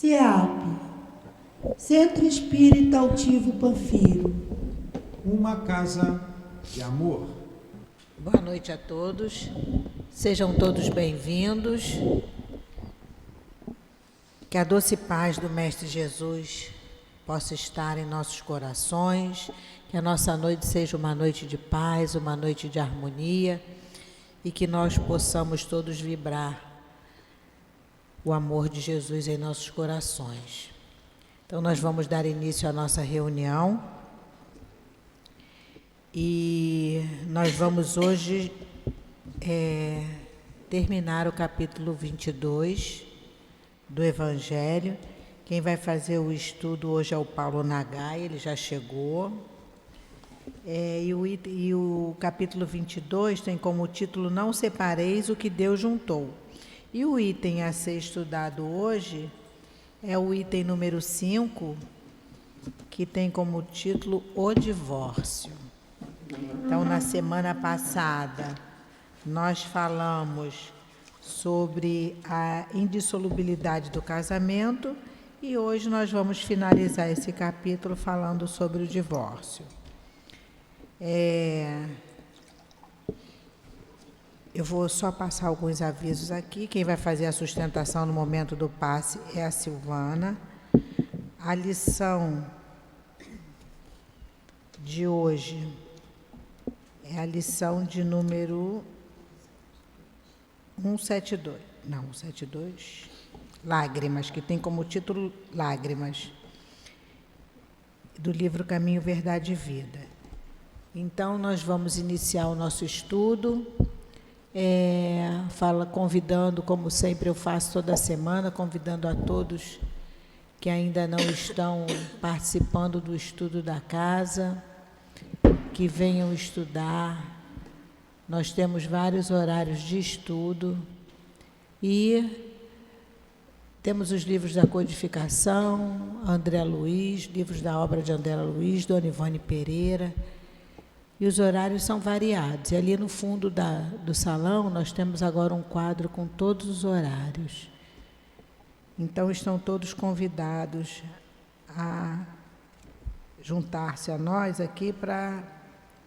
CEAP, Centro Espírita Altivo Panfiro. Uma casa de amor. Boa noite a todos, sejam todos bem-vindos. Que a doce paz do Mestre Jesus possa estar em nossos corações, que a nossa noite seja uma noite de paz, uma noite de harmonia e que nós possamos todos vibrar o amor de Jesus em nossos corações. Então nós vamos dar início à nossa reunião e nós vamos hoje terminar o capítulo 22 do Evangelho. Quem vai fazer o estudo hoje é o Paulo Nagai, ele já chegou. E o capítulo 22 tem como título Não separeis o que Deus juntou. E o item a ser estudado hoje é o item número 5, que tem como título O Divórcio. Então, na semana passada, nós falamos sobre a indissolubilidade do casamento e hoje nós vamos finalizar esse capítulo falando sobre o divórcio. Eu vou só passar alguns avisos aqui. Quem vai fazer a sustentação no momento do passe é a Silvana. A lição de hoje é a lição de número 172. Não, 172. Lágrimas, que tem como título Lágrimas, do livro Caminho, Verdade e Vida. Então, nós vamos iniciar o nosso estudo. Convidando, como sempre eu faço toda semana, convidando a todos que ainda não estão participando do estudo da casa, que venham estudar. Nós temos vários horários de estudo e temos os livros da codificação, André Luiz, livros da obra de André Luiz, Dona Ivone Pereira, e os horários são variados. E ali no fundo do salão nós temos agora um quadro com todos os horários. Então estão todos convidados a juntar-se a nós aqui para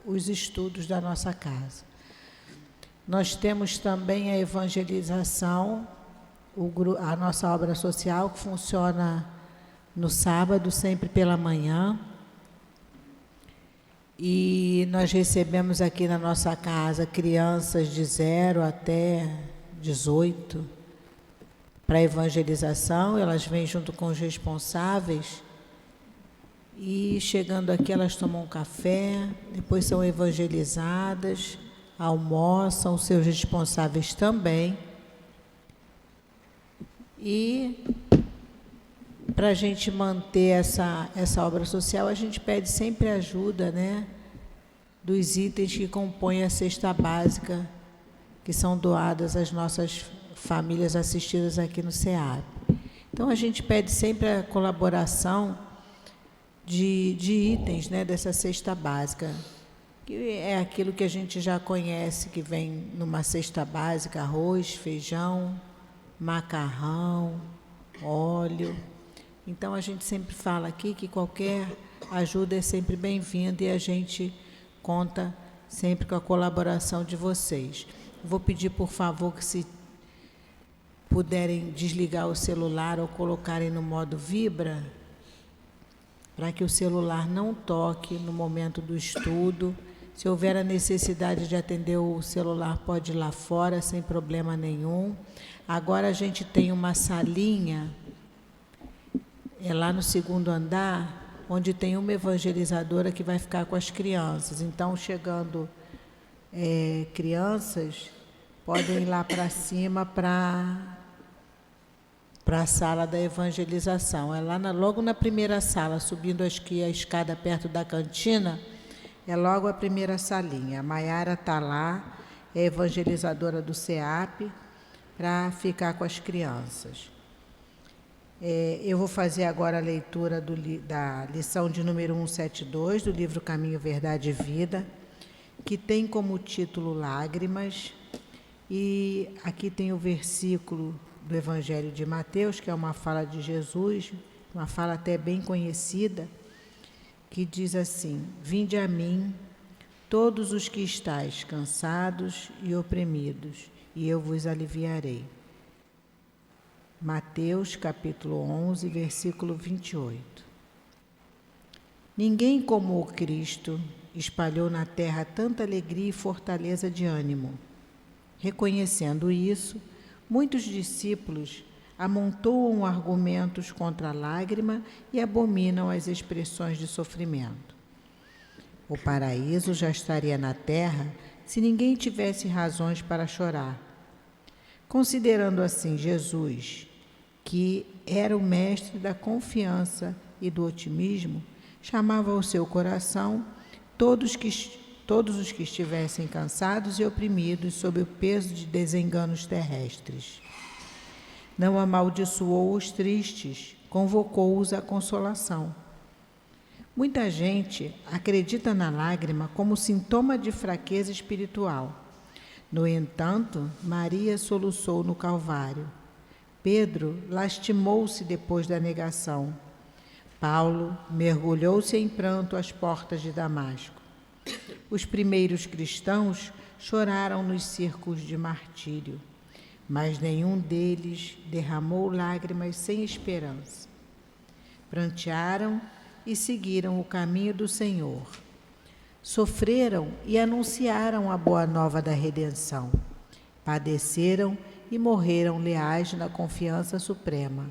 os estudos da nossa casa. Nós temos também a evangelização, a nossa obra social, que funciona no sábado, sempre pela manhã. E nós recebemos aqui na nossa casa crianças de 0 até 18 para evangelização. Elas vêm junto com os responsáveis e, chegando aqui, elas tomam um café, depois são evangelizadas, almoçam, os seus responsáveis também. E para a gente manter essa obra social, a gente pede sempre ajuda, né, dos itens que compõem a cesta básica, que são doadas às nossas famílias assistidas aqui no CEAP. Então, a gente pede sempre a colaboração de itens, né, dessa cesta básica, que é aquilo que a gente já conhece, que vem numa cesta básica: arroz, feijão, macarrão, óleo. Então, a gente sempre fala aqui que qualquer ajuda é sempre bem-vinda e a gente conta sempre com a colaboração de vocês. Vou pedir, por favor, que se puderem desligar o celular ou colocarem no modo vibra, para que o celular não toque no momento do estudo. Se houver a necessidade de atender o celular, pode ir lá fora, sem problema nenhum. Agora a gente tem uma salinha lá no segundo andar, onde tem uma evangelizadora que vai ficar com as crianças. Então, chegando crianças, podem ir lá para cima para a sala da evangelização. É lá logo na primeira sala, subindo a escada perto da cantina, é logo a primeira salinha. A Maiara está lá, é evangelizadora do CEAP, para ficar com as crianças. Eu vou fazer agora a leitura da lição de número 172, do livro Caminho, Verdade e Vida, que tem como título Lágrimas, e aqui tem o versículo do Evangelho de Mateus, que é uma fala de Jesus, uma fala até bem conhecida, que diz assim: Vinde a mim, todos os que estáis cansados e oprimidos, e eu vos aliviarei. Mateus capítulo 11, versículo 28. Ninguém como o Cristo espalhou na terra tanta alegria e fortaleza de ânimo. Reconhecendo isso, muitos discípulos amontoam argumentos contra a lágrima e abominam as expressões de sofrimento. O paraíso já estaria na terra se ninguém tivesse razões para chorar. Considerando assim Jesus, que era o mestre da confiança e do otimismo, chamava ao seu coração todos os que estivessem cansados e oprimidos sob o peso de desenganos terrestres. Não amaldiçoou os tristes, convocou-os à consolação. Muita gente acredita na lágrima como sintoma de fraqueza espiritual. No entanto, Maria soluçou no Calvário. Pedro lastimou-se depois da negação. Paulo mergulhou-se em pranto às portas de Damasco. Os primeiros cristãos choraram nos circos de martírio, mas nenhum deles derramou lágrimas sem esperança. Prantearam e seguiram o caminho do Senhor. Sofreram e anunciaram a boa nova da redenção. Padeceram e morreram leais na confiança suprema.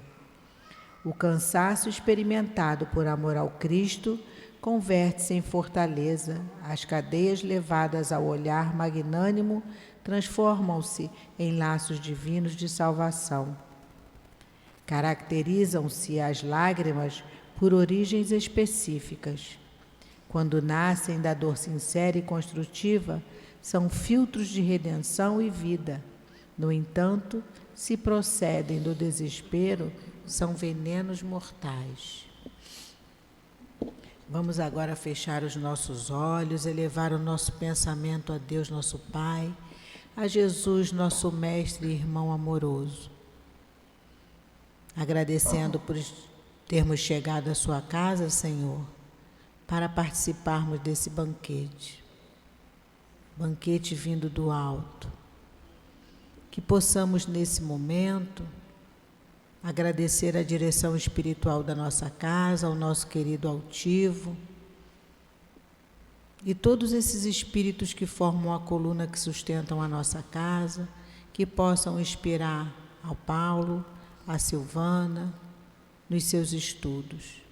O cansaço experimentado por amor ao Cristo converte-se em fortaleza, as cadeias levadas ao olhar magnânimo transformam-se em laços divinos de salvação. Caracterizam-se as lágrimas por origens específicas. Quando nascem da dor sincera e construtiva, são filtros de redenção e vida. No entanto, se procedem do desespero, são venenos mortais. Vamos agora fechar os nossos olhos, elevar o nosso pensamento a Deus, nosso Pai, a Jesus, nosso Mestre e Irmão amoroso. Agradecendo por termos chegado à sua casa, Senhor, para participarmos desse banquete. Banquete vindo do alto. Que possamos, nesse momento, agradecer a direção espiritual da nossa casa, ao nosso querido altivo, e todos esses espíritos que formam a coluna que sustentam a nossa casa, que possam inspirar ao Paulo, à Silvana, nos seus estudos.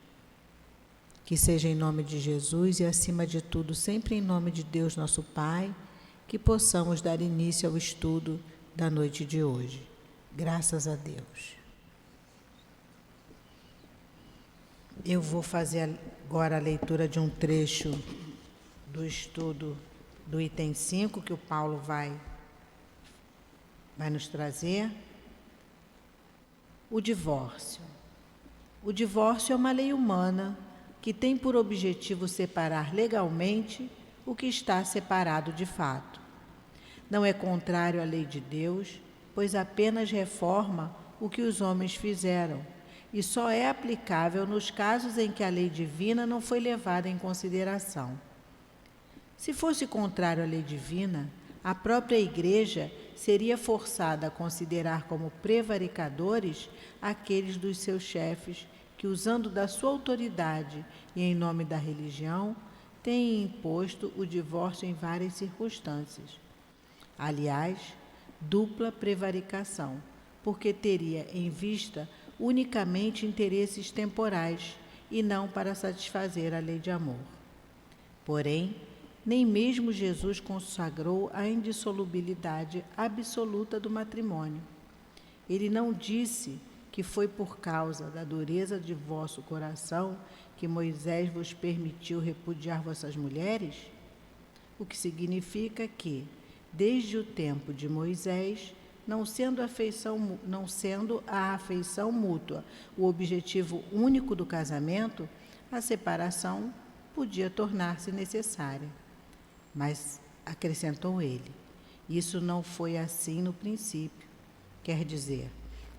Que seja em nome de Jesus e, acima de tudo, sempre em nome de Deus, nosso Pai, que possamos dar início ao estudo da noite de hoje. Graças a Deus. Eu vou fazer agora a leitura de um trecho do estudo do item 5, que o Paulo vai nos trazer. O divórcio. O divórcio é uma lei humana que tem por objetivo separar legalmente o que está separado de fato. Não é contrário à lei de Deus, pois apenas reforma o que os homens fizeram, e só é aplicável nos casos em que a lei divina não foi levada em consideração. Se fosse contrário à lei divina, a própria Igreja seria forçada a considerar como prevaricadores aqueles dos seus chefes que, usando da sua autoridade e em nome da religião, têm imposto o divórcio em várias circunstâncias. Aliás, dupla prevaricação, porque teria em vista unicamente interesses temporais e não para satisfazer a lei de amor. Porém, nem mesmo Jesus consagrou a indissolubilidade absoluta do matrimônio. Ele não disse que foi por causa da dureza de vosso coração que Moisés vos permitiu repudiar vossas mulheres? O que significa que, desde o tempo de Moisés, não sendo a afeição mútua o objetivo único do casamento, a separação podia tornar-se necessária. Mas, acrescentou ele, isso não foi assim no princípio. Quer dizer,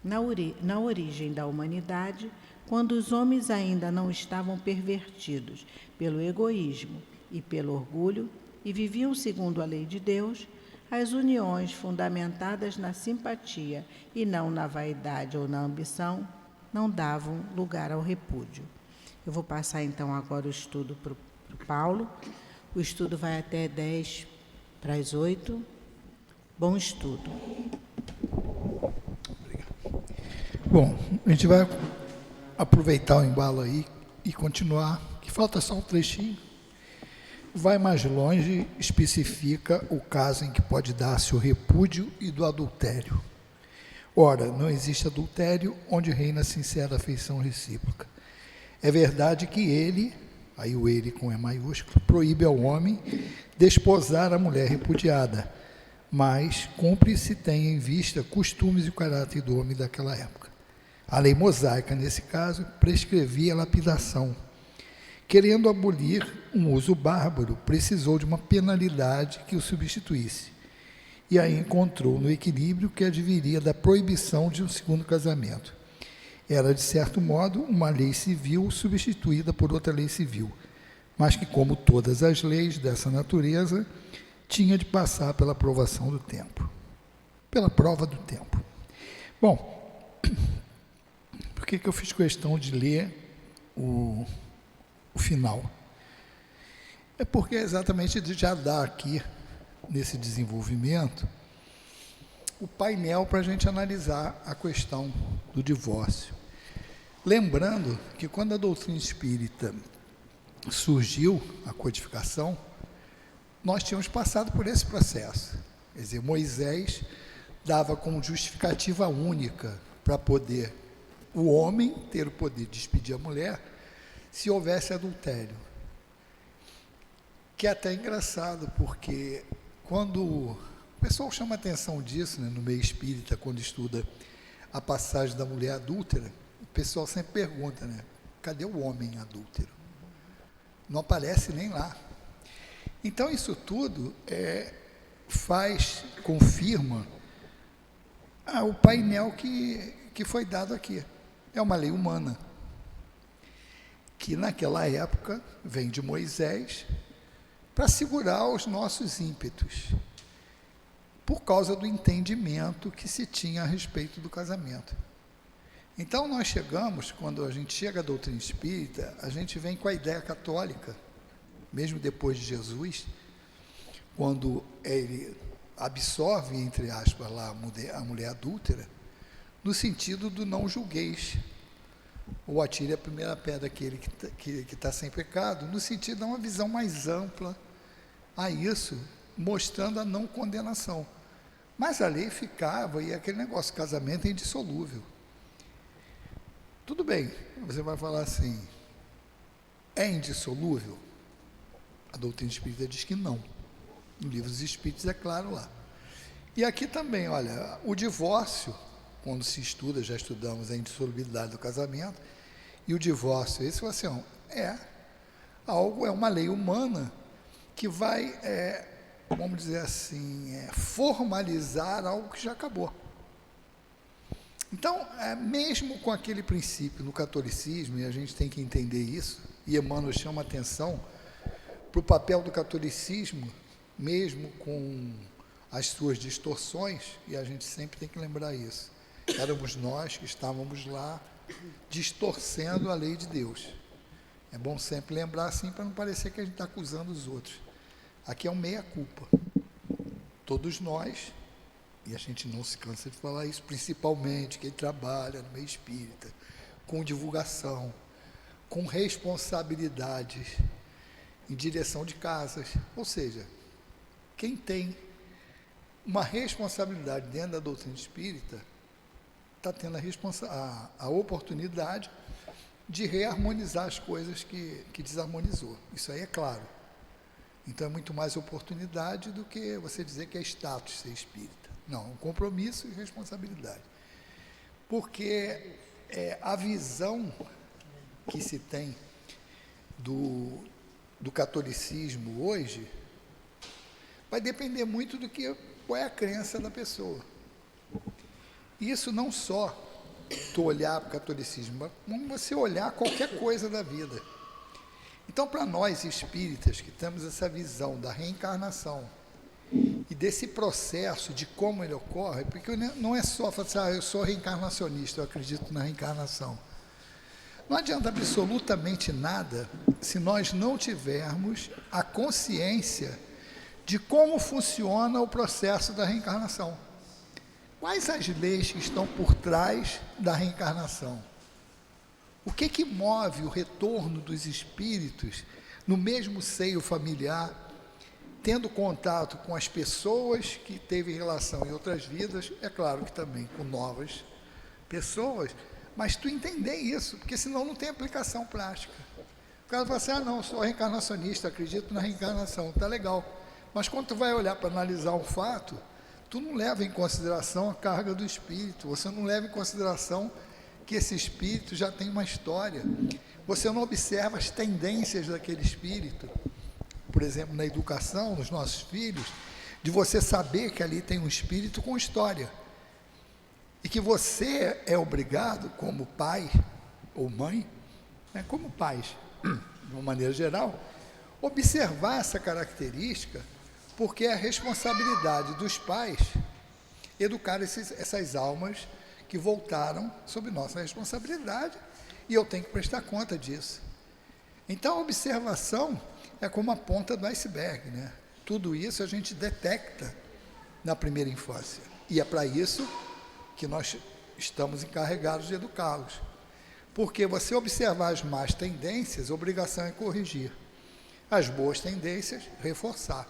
na origem da humanidade, quando os homens ainda não estavam pervertidos pelo egoísmo e pelo orgulho e viviam segundo a lei de Deus, as uniões fundamentadas na simpatia e não na vaidade ou na ambição não davam lugar ao repúdio. Eu vou passar então agora o estudo para o Paulo. O estudo vai até 7:50. Bom estudo. Bom, a gente vai aproveitar o embalo aí e continuar, que falta só um trechinho. Vai mais longe, especifica o caso em que pode dar-se o repúdio e do adultério. Ora, não existe adultério onde reina sincera afeição recíproca. É verdade que ele, aí o ele com E maiúsculo, proíbe ao homem desposar a mulher repudiada, mas cumpre se tem em vista costumes e o caráter do homem daquela época. A lei mosaica, nesse caso, prescrevia a lapidação. Querendo abolir um uso bárbaro, precisou de uma penalidade que o substituísse. E aí encontrou no equilíbrio que adviria da proibição de um segundo casamento. Era, de certo modo, uma lei civil substituída por outra lei civil, mas que, como todas as leis dessa natureza, tinha de passar pela aprovação do tempo. Pela prova do tempo. Bom, por que eu fiz questão de ler o final? É porque exatamente já dá aqui, nesse desenvolvimento, o painel para a gente analisar a questão do divórcio. Lembrando que quando a doutrina espírita surgiu, a codificação, nós tínhamos passado por esse processo. Quer dizer, Moisés dava como justificativa única para poder o homem ter o poder de despedir a mulher se houvesse adultério. Que é até engraçado, porque quando o pessoal chama atenção disso, né, no meio espírita, quando estuda a passagem da mulher adúltera, o pessoal sempre pergunta, né, cadê o homem adúltero? Não aparece nem lá. Então, isso tudo confirma o painel que foi dado aqui. É uma lei humana, que naquela época vem de Moisés para segurar os nossos ímpetos, por causa do entendimento que se tinha a respeito do casamento. Então, nós chegamos, quando a gente chega à doutrina espírita, a gente vem com a ideia católica, mesmo depois de Jesus, quando ele absorve, entre aspas, lá a mulher adúltera, no sentido do não julgueis, ou atire a primeira pedra aquele que está sem pecado, no sentido de uma visão mais ampla a isso, mostrando a não condenação. Mas a lei ficava, e aquele negócio, casamento é indissolúvel. Tudo bem, você vai falar assim, é indissolúvel? A doutrina espírita diz que não. No livro dos Espíritos é claro lá. E aqui também, olha, o divórcio, quando se estuda, já estudamos a indissolubilidade do casamento, e o divórcio, esse assim, é uma lei humana que vai, vamos dizer assim, formalizar algo que já acabou. Então, mesmo com aquele princípio no catolicismo, e a gente tem que entender isso, e Emmanuel chama atenção para o papel do catolicismo, mesmo com as suas distorções, e a gente sempre tem que lembrar isso. Éramos nós que estávamos lá distorcendo a lei de Deus. É bom sempre lembrar assim, para não parecer que a gente está acusando os outros. Aqui é um meia-culpa. Todos nós, e a gente não se cansa de falar isso, principalmente quem trabalha no meio espírita, com divulgação, com responsabilidades em direção de casas, ou seja, quem tem uma responsabilidade dentro da doutrina espírita está tendo a oportunidade de reharmonizar as coisas que desarmonizou. Isso aí é claro. Então é muito mais oportunidade do que você dizer que é status ser espírita. Não, é um compromisso e responsabilidade. Porque a visão que se tem do catolicismo hoje vai depender muito qual é a crença da pessoa. Isso não só tu olhar para o catolicismo, mas como você olhar qualquer coisa da vida. Então, para nós espíritas que temos essa visão da reencarnação e desse processo de como ele ocorre, porque não é só falar assim, eu sou reencarnacionista, eu acredito na reencarnação. Não adianta absolutamente nada se nós não tivermos a consciência de como funciona o processo da reencarnação. Quais as leis que estão por trás da reencarnação? O que move o retorno dos espíritos no mesmo seio familiar, tendo contato com as pessoas que teve relação em outras vidas, é claro que também com novas pessoas, mas tu entender isso, porque senão não tem aplicação prática. O cara fala assim, não, eu sou reencarnacionista, acredito na reencarnação, tá legal. Mas quando tu vai olhar para analisar um fato, tu não leva em consideração a carga do espírito, você não leva em consideração que esse espírito já tem uma história, você não observa as tendências daquele espírito, por exemplo, na educação, nos nossos filhos, de você saber que ali tem um espírito com história, e que você é obrigado, como pai ou mãe, como pais, de uma maneira geral, observar essa característica, porque é a responsabilidade dos pais educar essas almas que voltaram sob nossa responsabilidade, e eu tenho que prestar conta disso. Então, a observação é como a ponta do iceberg, né? Tudo isso a gente detecta na primeira infância, e é para isso que nós estamos encarregados de educá-los. Porque você observar as más tendências, a obrigação é corrigir. As boas tendências, reforçar.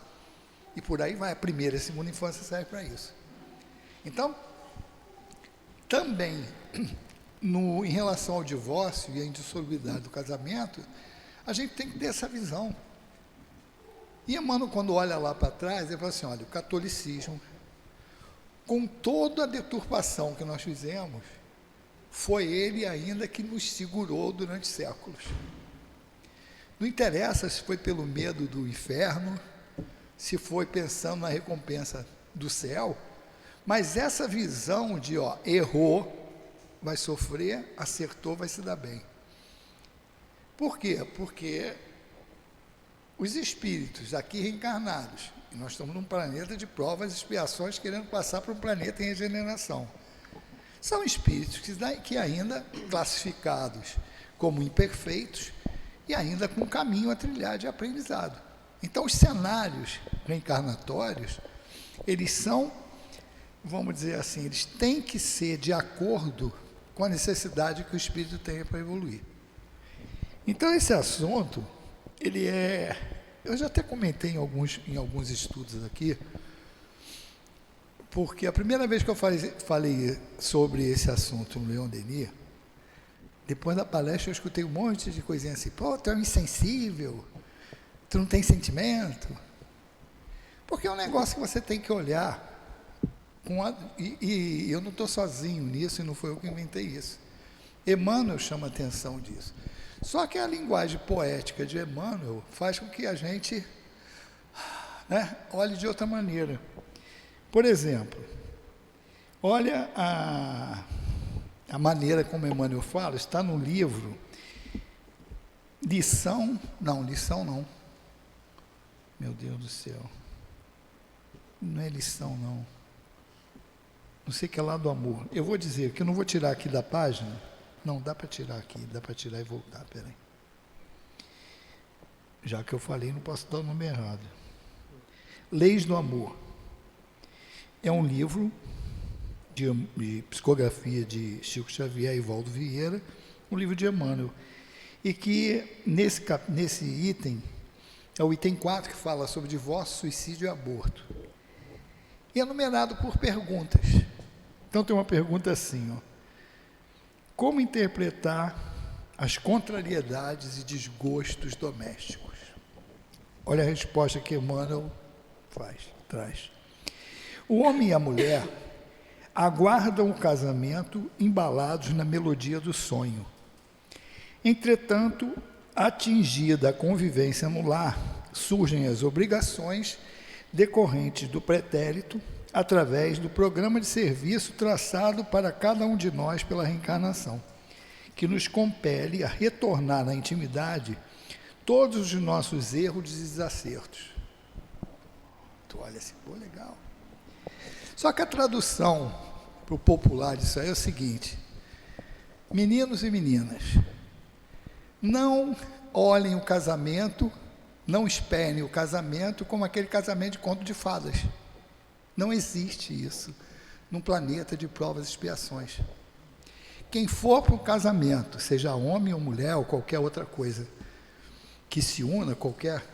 E por aí vai, a primeira e a segunda infância serve para isso. Então, também, em relação ao divórcio e à indissolubilidade do casamento, a gente tem que ter essa visão. E Emmanuel, quando olha lá para trás, ele fala assim, olha, o catolicismo, com toda a deturpação que nós fizemos, foi ele ainda que nos segurou durante séculos. Não interessa se foi pelo medo do inferno, se foi pensando na recompensa do céu, mas essa visão de, errou, vai sofrer, acertou, vai se dar bem. Por quê? Porque os espíritos aqui reencarnados, e nós estamos num planeta de provas e expiações, querendo passar para um planeta em regeneração, são espíritos que ainda classificados como imperfeitos e ainda com um caminho a trilhar de aprendizado. Então, os cenários reencarnatórios, eles são, vamos dizer assim, eles têm que ser de acordo com a necessidade que o espírito tenha para evoluir. Então, esse assunto, ele eu já até comentei em alguns estudos aqui, porque a primeira vez que eu falei sobre esse assunto no Leon Denis, depois da palestra eu escutei um monte de coisinha assim, pô, tu é um insensível, tu não tem sentimento, porque é um negócio que você tem que olhar, e eu não estou sozinho nisso, e não foi eu que inventei isso. Emmanuel chama atenção disso. Só que a linguagem poética de Emmanuel faz com que a gente olhe de outra maneira. Por exemplo, olha a maneira como Emmanuel fala, está no livro Lição não, meu Deus do céu, não é lição não sei o que é lá do amor, eu vou dizer, que eu não vou tirar aqui da página, não, dá para tirar aqui, dá para tirar e voltar, peraí, já que eu falei, não posso dar o nome errado. Leis do Amor, é um livro de psicografia de Chico Xavier e Valdo Vieira, um livro de Emmanuel, e que nesse item, é o item 4 que fala sobre divórcio, suicídio e aborto, e é numerado por perguntas. Então tem uma pergunta assim, como interpretar as contrariedades e desgostos domésticos? Olha a resposta que Emmanuel traz. O homem e a mulher aguardam o casamento embalados na melodia do sonho. Entretanto, atingida a convivência no lar, surgem as obrigações decorrentes do pretérito, através do programa de serviço traçado para cada um de nós pela reencarnação, que nos compele a retornar na intimidade todos os nossos erros e desacertos. Tu olha assim, pô, legal. Só que a tradução para o popular disso aí é o seguinte: meninos e meninas, não olhem o casamento, não esperem o casamento como aquele casamento de conto de fadas. Não existe isso num planeta de provas e expiações. Quem for para um casamento, seja homem ou mulher ou qualquer outra coisa, que se una,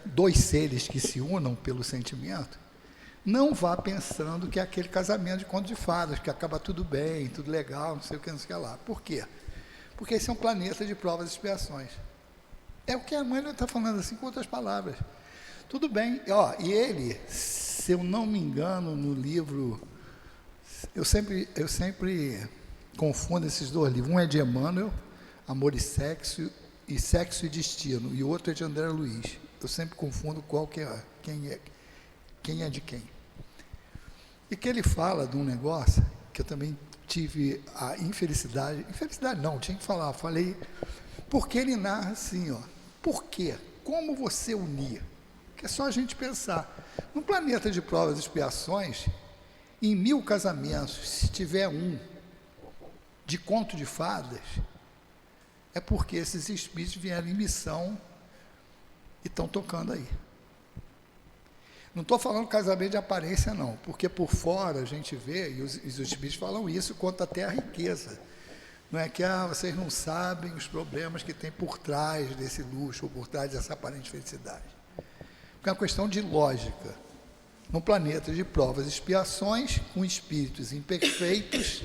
dois seres que se unam pelo sentimento, não vá pensando que é aquele casamento de conto de fadas, que acaba tudo bem, tudo legal, não sei o que, não sei o que lá. Por quê? Porque esse é um planeta de provas e expiações. É o que a mãe está falando assim, com outras palavras. Tudo bem, e ele, se eu não me engano, no livro, eu sempre confundo esses dois livros. Um é de Emmanuel, Amor e Sexo e Destino, e o outro é de André Luiz. Eu sempre confundo quem é de quem. E que ele fala de um negócio que eu também tive a infelicidade não, tinha que falar, falei, porque ele narra assim, por quê? Como você unir? Que é só a gente pensar. No planeta de provas e expiações, em 1000 casamentos, se tiver um de conto de fadas, é porque esses espíritos vieram em missão e estão tocando aí. Não estou falando casamento de aparência, não, porque por fora a gente vê, e os espíritos falam isso, quanto até a riqueza. Não é que vocês não sabem os problemas que tem por trás desse luxo, ou por trás dessa aparente felicidade. Porque é uma questão de lógica. Num planeta de provas e expiações, com espíritos imperfeitos,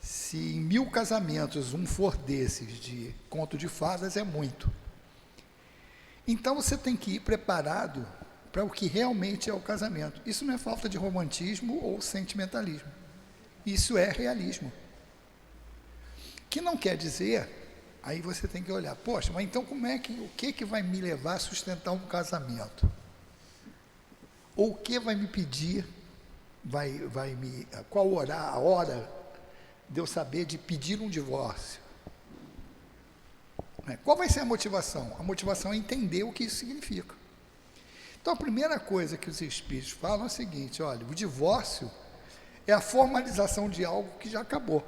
se em 1000 casamentos um for desses de conto de fadas, é muito. Então você tem que ir preparado para o que realmente é o casamento. Isso não é falta de romantismo ou sentimentalismo. Isso é realismo. Que não quer dizer, aí você tem que olhar, poxa, mas então o que vai me levar a sustentar um casamento? Ou o que vai me pedir, qual a hora de eu saber de pedir um divórcio? Qual vai ser a motivação? A motivação é entender o que isso significa. Então, a primeira coisa que os espíritos falam é o seguinte, olha, o divórcio é a formalização de algo que já acabou.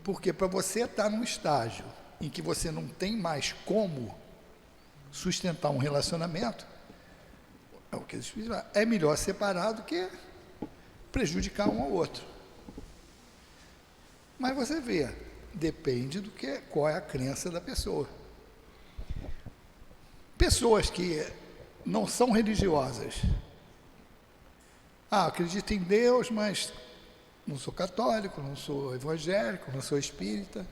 Porque para você estar num estágio em que você não tem mais como sustentar um relacionamento, é o que os espíritos falam, é melhor separar do que prejudicar um ao outro. Mas você vê, depende qual é a crença da pessoa. Pessoas que não são religiosas. Acredito em Deus, mas não sou católico, não sou evangélico, não sou espírita.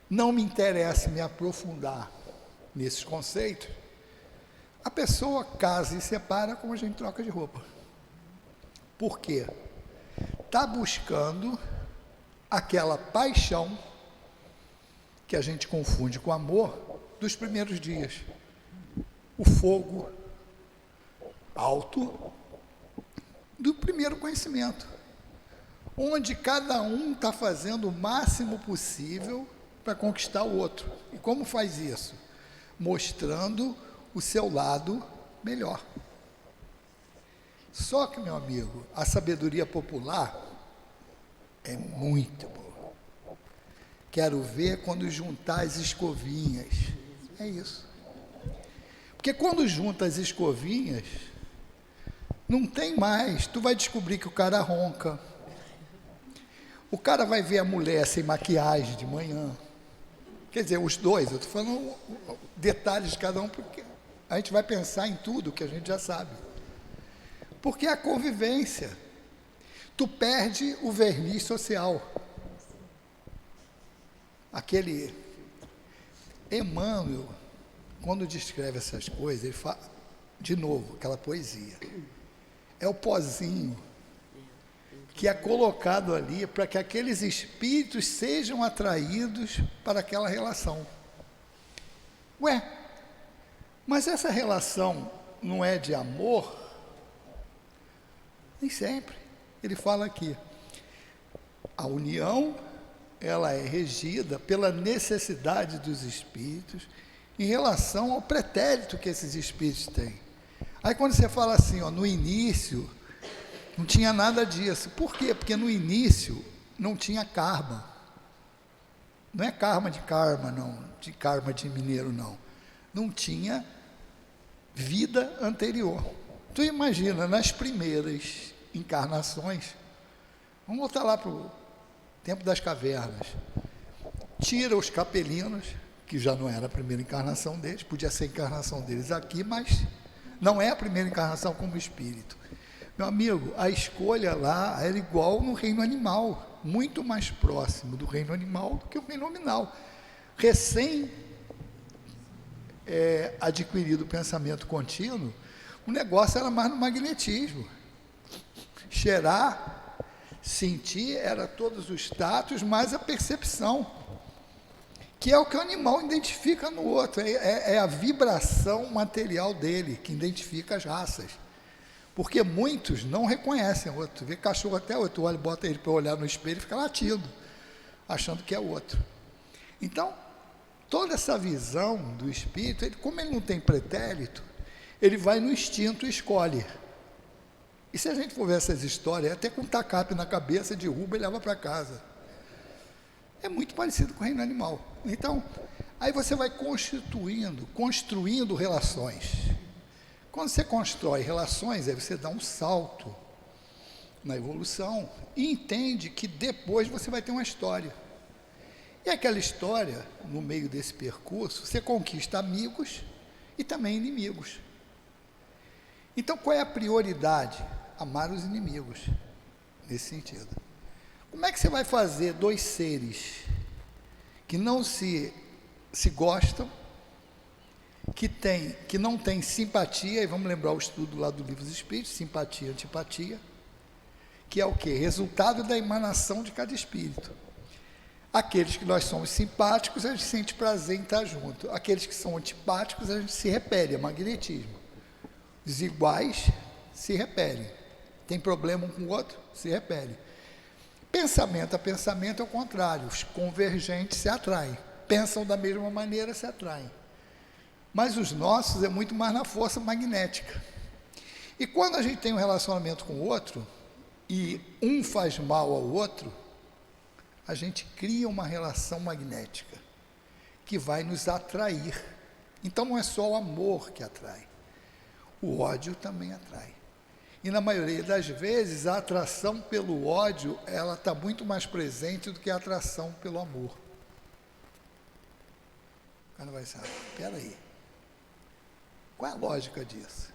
Não me interessa me aprofundar nesses conceitos. A pessoa casa e separa como a gente troca de roupa. Por quê? Está buscando aquela paixão que a gente confunde com amor dos primeiros dias. O fogo alto do primeiro conhecimento, onde cada um está fazendo o máximo possível para conquistar o outro. E como faz isso? Mostrando o seu lado melhor. Só que, meu amigo, a sabedoria popular é muito boa. Quero ver quando juntar as escovinhas. É isso. Porque quando junta as escovinhas, não tem mais. Tu vai descobrir que o cara ronca. O cara vai ver a mulher sem maquiagem de manhã. Quer dizer, os dois, eu estou falando detalhes de cada um, porque a gente vai pensar em tudo que a gente já sabe. Porque é a convivência. Tu perde o verniz social. Aquele Emmanuel, quando descreve essas coisas, ele fala, de novo, aquela poesia. É o pozinho que é colocado ali para que aqueles espíritos sejam atraídos para aquela relação. Mas essa relação não é de amor? Nem sempre. Ele fala aqui, a união, ela é regida pela necessidade dos espíritos em relação ao pretérito que esses espíritos têm. Aí quando você fala assim, ó, no início, não tinha nada disso. Por quê? Porque no início não tinha karma. Não é karma, não, de karma de mineiro, não. Não tinha vida anterior. Tu imagina, nas primeiras encarnações, vamos voltar lá para o tempo das cavernas, tira os capelinos, que já não era a primeira encarnação deles, podia ser a encarnação deles aqui, mas não é a primeira encarnação como espírito. Meu amigo, a escolha lá era igual no reino animal, muito mais próximo do reino animal do que o reino nominal. Recém adquirido o pensamento contínuo, o negócio era mais no magnetismo. Cheirar, sentir, era todos os tatos, mais a percepção, que é o que o animal identifica no outro, é a vibração material dele, que identifica as raças. Porque muitos não reconhecem o outro. Vê cachorro até outro, olha, bota ele para olhar no espelho e fica latindo, achando que é outro. Então, toda essa visão do espírito, como ele não tem pretérito, ele vai no instinto e escolhe. E se a gente for ver essas histórias, até com um tacape na cabeça, derruba e leva para casa. É muito parecido com o reino animal. Então, aí você vai construindo relações. Quando você constrói relações, aí você dá um salto na evolução e entende que depois você vai ter uma história. E aquela história, no meio desse percurso, você conquista amigos e também inimigos. Então, qual é a prioridade? Amar os inimigos, nesse sentido. Como é que você vai fazer dois seres que não se gostam, que não têm simpatia, e vamos lembrar o estudo lá do Livro dos Espíritos, simpatia e antipatia, que é o quê? Resultado da emanação de cada espírito. Aqueles que nós somos simpáticos, a gente sente prazer em estar junto. Aqueles que são antipáticos, a gente se repele, é magnetismo. Os iguais se repelem. Tem problema um com o outro, se repele. Pensamento a pensamento é o contrário. Os convergentes se atraem. Pensam da mesma maneira, se atraem. Mas os nossos é muito mais na força magnética. E quando a gente tem um relacionamento com o outro, e um faz mal ao outro, a gente cria uma relação magnética, que vai nos atrair. Então não é só o amor que atrai, o ódio também atrai. E na maioria das vezes, a atração pelo ódio, ela está muito mais presente do que a atração pelo amor. O cara vai saber, espera aí, qual é a lógica disso?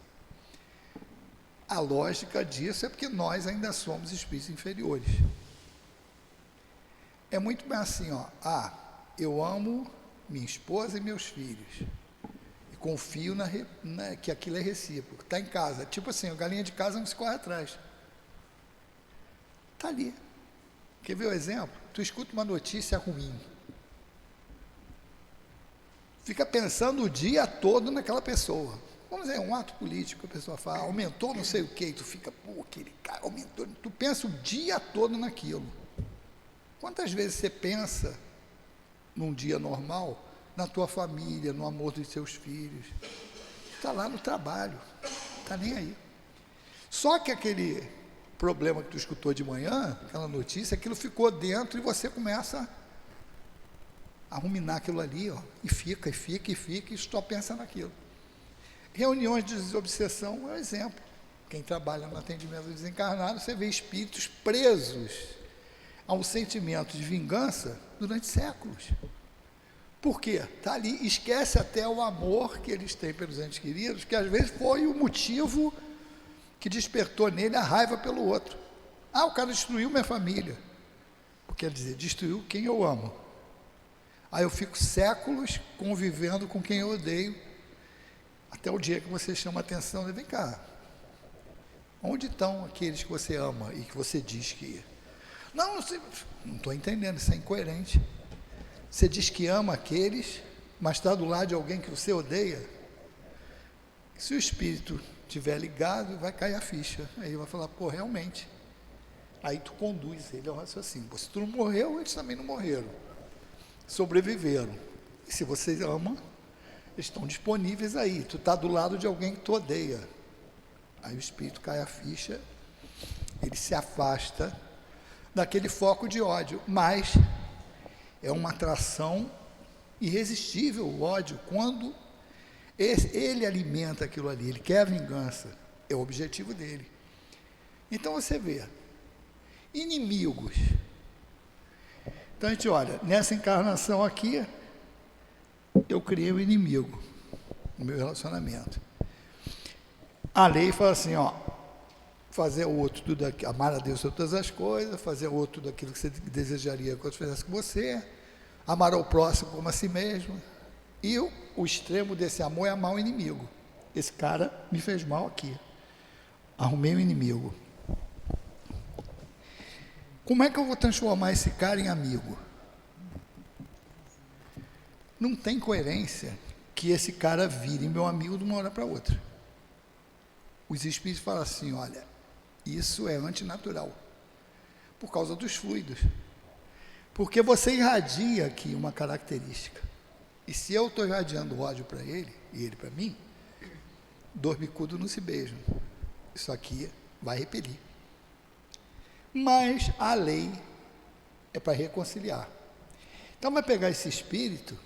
A lógica disso é porque nós ainda somos espíritos inferiores. É muito bem assim, ó, eu amo minha esposa e meus filhos, e confio que aquilo é recíproco, está em casa, tipo assim, a galinha de casa não se corre atrás, está ali. Quer ver o exemplo? Tu escuta uma notícia ruim, fica pensando o dia todo naquela pessoa. Vamos dizer, um ato político, a pessoa fala, aumentou não sei o quê, e tu fica, aquele cara aumentou, tu pensa o dia todo naquilo. Quantas vezes você pensa, num dia normal, na tua família, no amor dos seus filhos? Está lá no trabalho, está nem aí. Só que aquele problema que tu escutou de manhã, aquela notícia, aquilo ficou dentro e você começa a ruminar aquilo ali, ó, e fica, e só pensa naquilo. Reuniões de desobsessão é um exemplo. Quem trabalha no atendimento do desencarnado, você vê espíritos presos a um sentimento de vingança durante séculos. Por quê? Está ali, esquece até o amor que eles têm pelos entes queridos, que às vezes foi o motivo que despertou nele a raiva pelo outro. O cara destruiu minha família. Quer dizer, destruiu quem eu amo. Aí eu fico séculos convivendo com quem eu odeio, até o dia que você chama a atenção e vem cá, onde estão aqueles que você ama e que você diz que... Não estou entendendo, isso é incoerente. Você diz que ama aqueles, mas está do lado de alguém que você odeia. Se o espírito estiver ligado, vai cair a ficha. Aí vai falar, realmente, Aí tu conduz ele ao raciocínio. Se tu não morreu, eles também não morreram. Sobreviveram. E se você ama, eles estão disponíveis aí. Tu está do lado de alguém que tu odeia. Aí o espírito cai a ficha, ele se afasta daquele foco de ódio. Mas é uma atração irresistível o ódio, quando ele alimenta aquilo ali, ele quer a vingança, é o objetivo dele. Então você vê, inimigos. Então a gente olha, nessa encarnação aqui, eu criei um inimigo no meu relacionamento. A lei fala assim, ó, fazer o outro tudo aquilo, amar a Deus sobre todas as coisas, fazer o outro tudo aquilo que você desejaria que o outro fizesse com você, amar ao próximo como a si mesmo. E o extremo desse amor é amar o inimigo. Esse cara me fez mal aqui, arrumei um inimigo. Como é que eu vou transformar esse cara em amigo? Não tem coerência que esse cara vire meu amigo de uma hora para outra. Os espíritos falam assim, olha, isso é antinatural, por causa dos fluidos. Porque você irradia aqui uma característica. E se eu estou irradiando ódio para ele, e ele para mim, dois bicudos não se beijam. Isso aqui vai repelir. Mas a lei é para reconciliar. Então vai pegar esse espírito,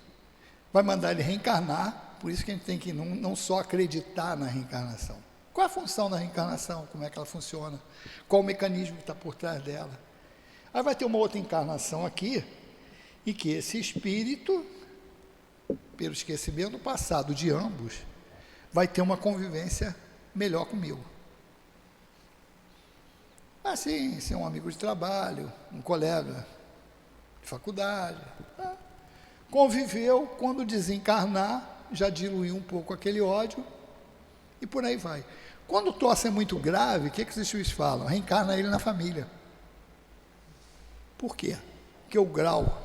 vai mandar ele reencarnar, por isso que a gente tem que não só acreditar na reencarnação. Qual é a função da reencarnação? Como é que ela funciona? Qual o mecanismo que está por trás dela? Aí vai ter uma outra encarnação aqui, em que esse espírito, pelo esquecimento do passado de ambos, vai ter uma convivência melhor comigo. Assim, ser um amigo de trabalho, um colega de faculdade. Tá? Conviveu, quando desencarnar, já diluiu um pouco aquele ódio, e por aí vai. Quando o tosse é muito grave, o que os espíritos falam? Reencarna ele na família. Por quê? Porque o grau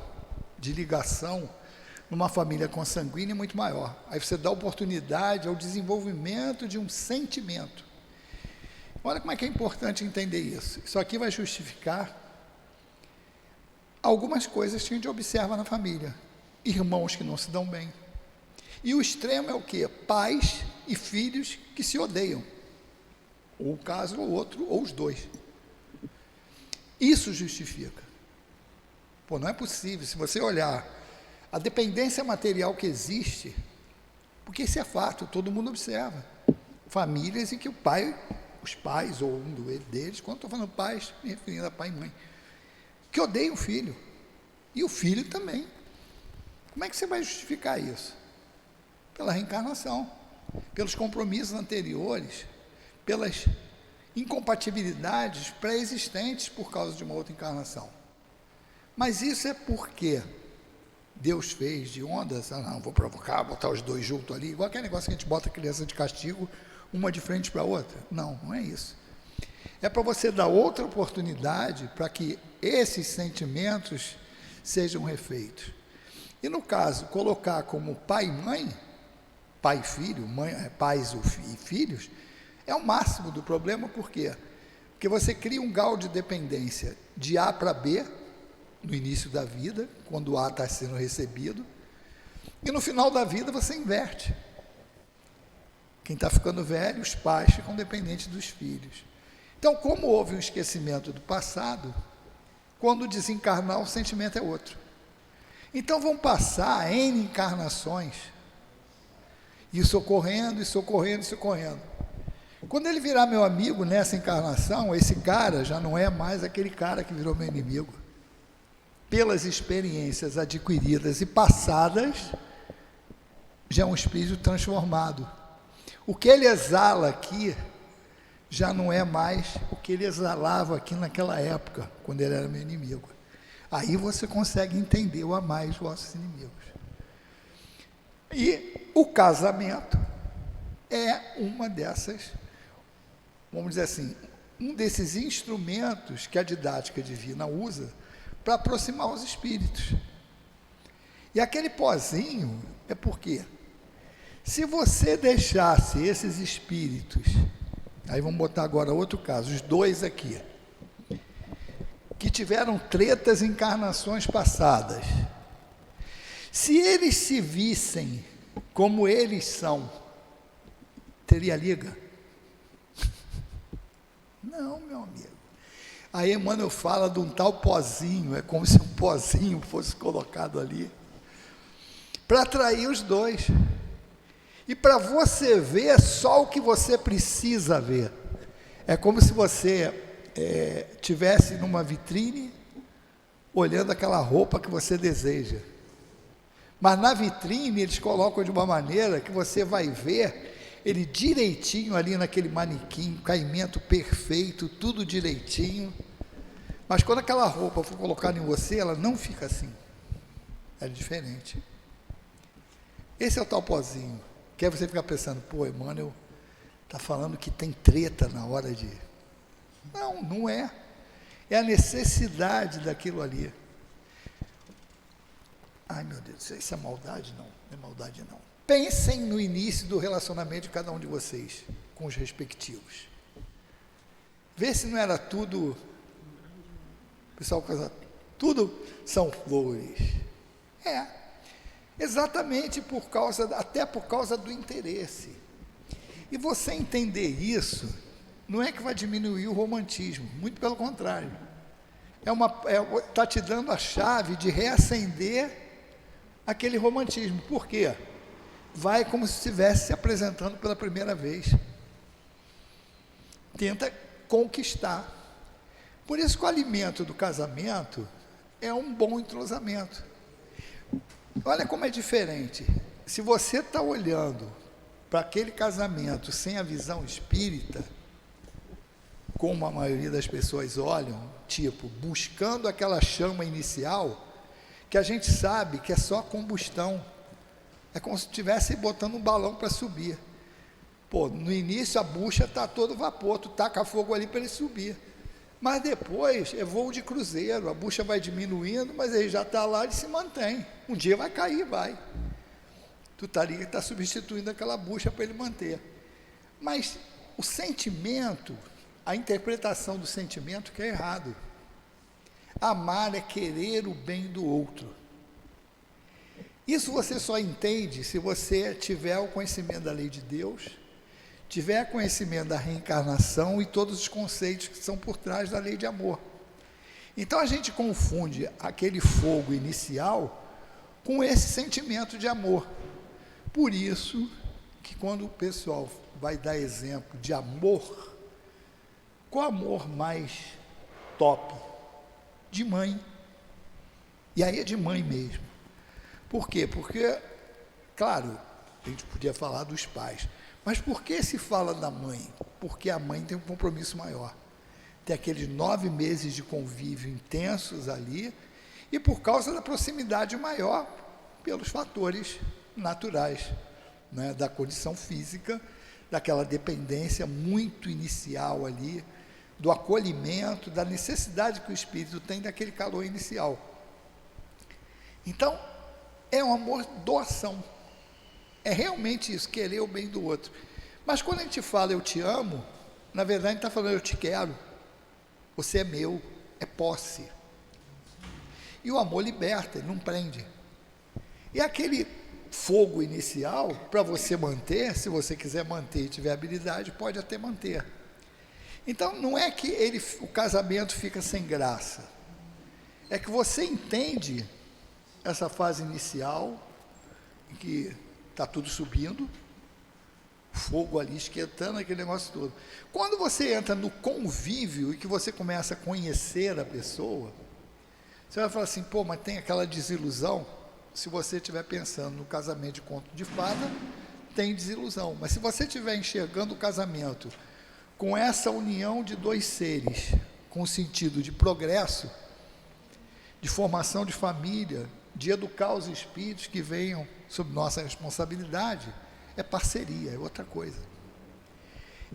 de ligação numa família consanguínea é muito maior. Aí você dá oportunidade ao desenvolvimento de um sentimento. Olha como é que é importante entender isso. Isso aqui vai justificar algumas coisas que a gente observa na família. Irmãos que não se dão bem. E o extremo é o quê? Pais e filhos que se odeiam. Ou um caso ou outro, ou os dois. Isso justifica. Pô, não é possível. Se você olhar a dependência material que existe, porque isso é fato, todo mundo observa. Famílias em que os pais, ou um deles, quando estou falando pais, me referindo a pai e mãe, que odeiam o filho. E o filho também. Como é que você vai justificar isso? Pela reencarnação, pelos compromissos anteriores, pelas incompatibilidades pré-existentes por causa de uma outra encarnação. Mas isso é porque Deus fez de ondas, não, vou provocar, botar os dois juntos ali, igual aquele negócio que a gente bota a criança de castigo, uma de frente para a outra. Não, não é isso. É para você dar outra oportunidade para que esses sentimentos sejam refeitos. E no caso, colocar como pai e mãe, pai e filho, pais e filhos, é o máximo do problema. Por quê? Porque você cria um grau de dependência de A para B, no início da vida, quando o A está sendo recebido, e no final da vida você inverte. Quem está ficando velho, os pais ficam dependentes dos filhos. Então, como houve um esquecimento do passado, quando desencarnar, o sentimento é outro. Então, vão passar N encarnações, isso ocorrendo, isso ocorrendo, isso ocorrendo. Quando ele virar meu amigo nessa encarnação, esse cara já não é mais aquele cara que virou meu inimigo. Pelas experiências adquiridas e passadas, já é um espírito transformado. O que ele exala aqui já não é mais o que ele exalava aqui naquela época, quando ele era meu inimigo. Aí você consegue entender o amar os vossos inimigos. E o casamento é uma dessas, vamos dizer assim, um desses instrumentos que a didática divina usa para aproximar os espíritos. E aquele pozinho é porque, se você deixasse esses espíritos, aí vamos botar agora outro caso, os dois aqui, que tiveram tretas em encarnações passadas, se eles se vissem como eles são, teria liga? Não, meu amigo. Aí Emmanuel fala de um tal pozinho, é como se um pozinho fosse colocado ali, para atrair os dois. E para você ver só o que você precisa ver. É como se você tivesse numa vitrine, olhando aquela roupa que você deseja. Mas na vitrine eles colocam de uma maneira que você vai ver ele direitinho ali naquele manequim, caimento perfeito, tudo direitinho. Mas quando aquela roupa for colocada em você, ela não fica assim. É diferente. Esse é o tal pozinho. Que aí você fica pensando, pô, Emmanuel está falando que tem treta na hora de... Não, não é. É a necessidade daquilo ali. Ai, meu Deus, isso é maldade? Não, não é maldade não. Pensem no início do relacionamento de cada um de vocês, com os respectivos. Vê se não era tudo, pessoal, tudo são flores. Exatamente até por causa do interesse. E você entender isso, não é que vai diminuir o romantismo, muito pelo contrário. Está te dando a chave de reacender aquele romantismo. Por quê? Vai como se estivesse se apresentando pela primeira vez. Tenta conquistar. Por isso que o alimento do casamento é um bom entrosamento. Olha como é diferente. Se você está olhando para aquele casamento sem a visão espírita, como a maioria das pessoas olham, tipo, buscando aquela chama inicial, que a gente sabe que é só combustão. É como se estivesse botando um balão para subir. Pô, no início a bucha está todo vapor, tu taca fogo ali para ele subir. Mas depois é voo de cruzeiro, a bucha vai diminuindo, mas ele já está lá e se mantém. Um dia vai cair, vai. Tu está substituindo aquela bucha para ele manter. Mas o sentimento, a interpretação do sentimento que é errado. Amar é querer o bem do outro. Isso você só entende se você tiver o conhecimento da lei de Deus, tiver conhecimento da reencarnação e todos os conceitos que são por trás da lei de amor. Então a gente confunde aquele fogo inicial com esse sentimento de amor. Por isso que quando o pessoal vai dar exemplo de amor, qual amor mais top? De mãe. E aí é de mãe mesmo. Por quê? Porque, claro, a gente podia falar dos pais, mas por que se fala da mãe? Porque a mãe tem um compromisso maior. Tem aqueles 9 meses de convívio intensos ali, e por causa da proximidade maior, pelos fatores naturais, né, da condição física, daquela dependência muito inicial ali, do acolhimento, da necessidade que o espírito tem daquele calor inicial. Então, é um amor doação. É realmente isso, querer o bem do outro. Mas quando a gente fala eu te amo, na verdade a gente está falando eu te quero. Você é meu, é posse. E o amor liberta, ele não prende. E aquele fogo inicial, para você manter, se você quiser manter e tiver habilidade, pode até manter. Então não é que o casamento fica sem graça. É que você entende essa fase inicial, em que está tudo subindo, fogo ali esquentando, aquele negócio todo. Quando você entra no convívio e que você começa a conhecer a pessoa, você vai falar assim, pô, mas tem aquela desilusão. Se você estiver pensando no casamento de conto de fada, tem desilusão. Mas se você estiver enxergando o casamento com essa união de dois seres, com o sentido de progresso, de formação de família, de educar os espíritos que venham sob nossa responsabilidade, é parceria, é outra coisa.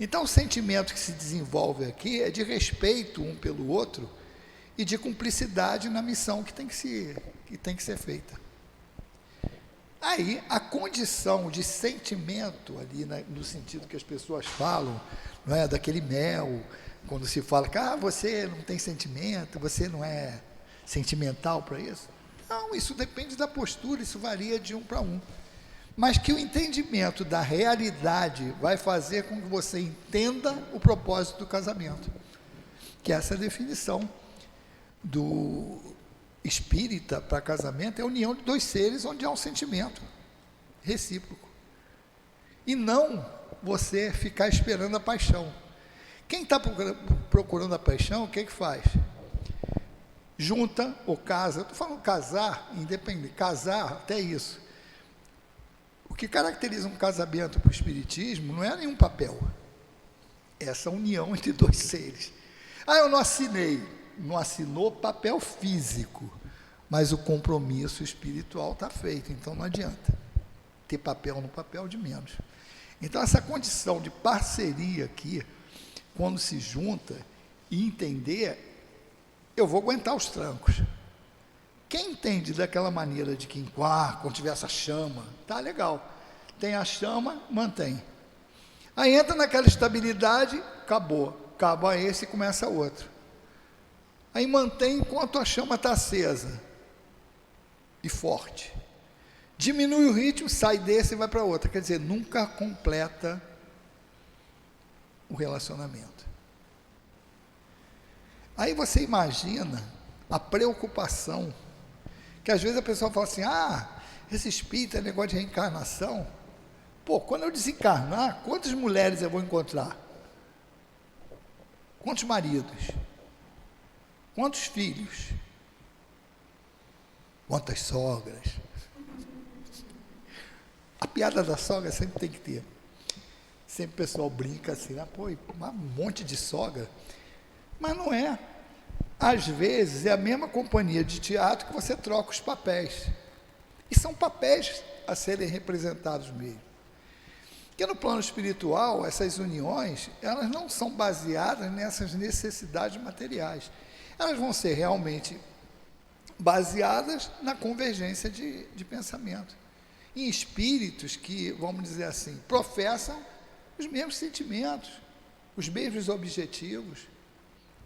Então o sentimento que se desenvolve aqui é de respeito um pelo outro e de cumplicidade na missão que tem que ser feita. Aí a condição de sentimento ali, no sentido que as pessoas falam, não é, daquele mel, Quando se fala que você não tem sentimento, você não é sentimental para isso. Não, isso depende da postura, isso varia de um para um. Mas que o entendimento da realidade vai fazer com que você entenda o propósito do casamento. Que essa é a definição do espírita para casamento, é a união de dois seres onde há um sentimento recíproco. E não você ficar esperando a paixão. Quem está procurando a paixão, o que faz? Junta ou casa. Eu estou falando casar, independente, casar, até isso. O que caracteriza um casamento para o espiritismo não é nenhum papel. É essa união entre dois seres. Eu não assinei. Não assinou papel físico, mas o compromisso espiritual está feito, então não adianta ter papel no papel de menos. Então essa condição de parceria aqui, quando se junta e entender, eu vou aguentar os trancos. Quem entende daquela maneira de que quando tiver essa chama, tá legal, tem a chama, mantém. Aí entra naquela estabilidade, acaba esse e começa outro. Aí mantém enquanto a chama está acesa e forte. Diminui o ritmo, sai desse e vai para outra. Quer dizer, nunca completa o relacionamento. Aí você imagina a preocupação, que às vezes a pessoa fala assim, esse espírito é negócio de reencarnação. Quando eu desencarnar, quantas mulheres eu vou encontrar? Quantos maridos? Quantos filhos? Quantas sogras? A piada da sogra sempre tem que ter. Sempre o pessoal brinca assim, um monte de sogra. Mas não é. Às vezes é a mesma companhia de teatro que você troca os papéis. E são papéis a serem representados mesmo. Porque no plano espiritual, essas uniões, elas não são baseadas nessas necessidades materiais. Elas vão ser realmente baseadas na convergência de pensamento. Em espíritos que, vamos dizer assim, professam os mesmos sentimentos, os mesmos objetivos.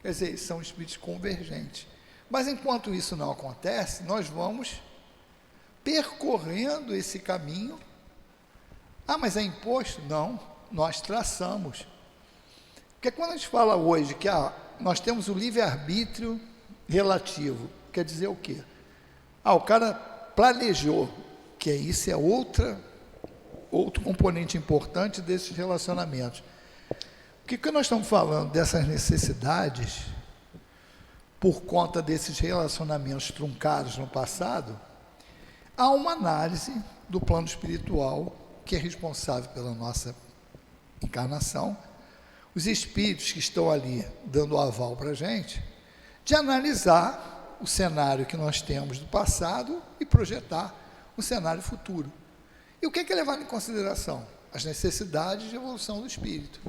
Quer dizer, são espíritos convergentes. Mas enquanto isso não acontece, nós vamos percorrendo esse caminho. Mas é imposto? Não, nós traçamos. Porque quando a gente fala hoje que nós temos o livre-arbítrio relativo, quer dizer o quê? O cara planejou, que isso é outro componente importante desses relacionamentos. O que nós estamos falando dessas necessidades, por conta desses relacionamentos truncados no passado, há uma análise do plano espiritual, que é responsável pela nossa encarnação, os espíritos que estão ali dando o aval para a gente, de analisar o cenário que nós temos do passado e projetar o cenário futuro. E o que é levado em consideração? As necessidades de evolução do espírito.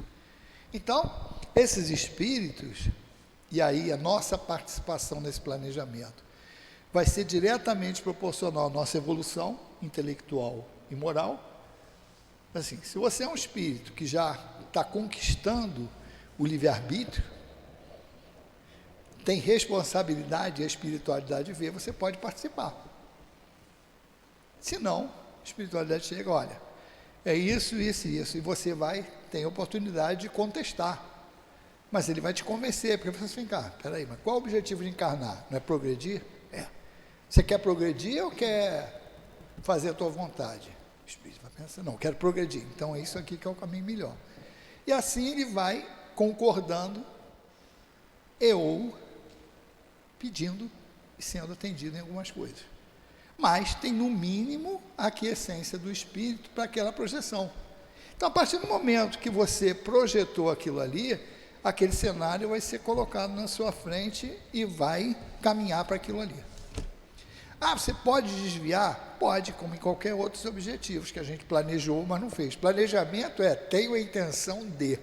Então, esses espíritos, e aí a nossa participação nesse planejamento, vai ser diretamente proporcional à nossa evolução intelectual e moral. Assim, se você é um espírito que já está conquistando o livre-arbítrio, tem responsabilidade e a espiritualidade de ver, você pode participar. Se não, a espiritualidade chega, olha, é isso, isso e isso, e você tem a oportunidade de contestar. Mas ele vai te convencer, porque você vem cá, peraí, mas qual é o objetivo de encarnar? Não é progredir? Você quer progredir ou quer fazer a tua vontade? O espírito vai pensar, não, quero progredir, então é isso aqui que é o caminho melhor. E assim ele vai concordando ou pedindo e sendo atendido em algumas coisas. Mas tem no mínimo a aquiescência do espírito para aquela projeção. Então, a partir do momento que você projetou aquilo ali, aquele cenário vai ser colocado na sua frente e vai caminhar para aquilo ali. Você pode desviar? Pode, como em qualquer outros objetivos que a gente planejou, mas não fez. Planejamento tenho a intenção de.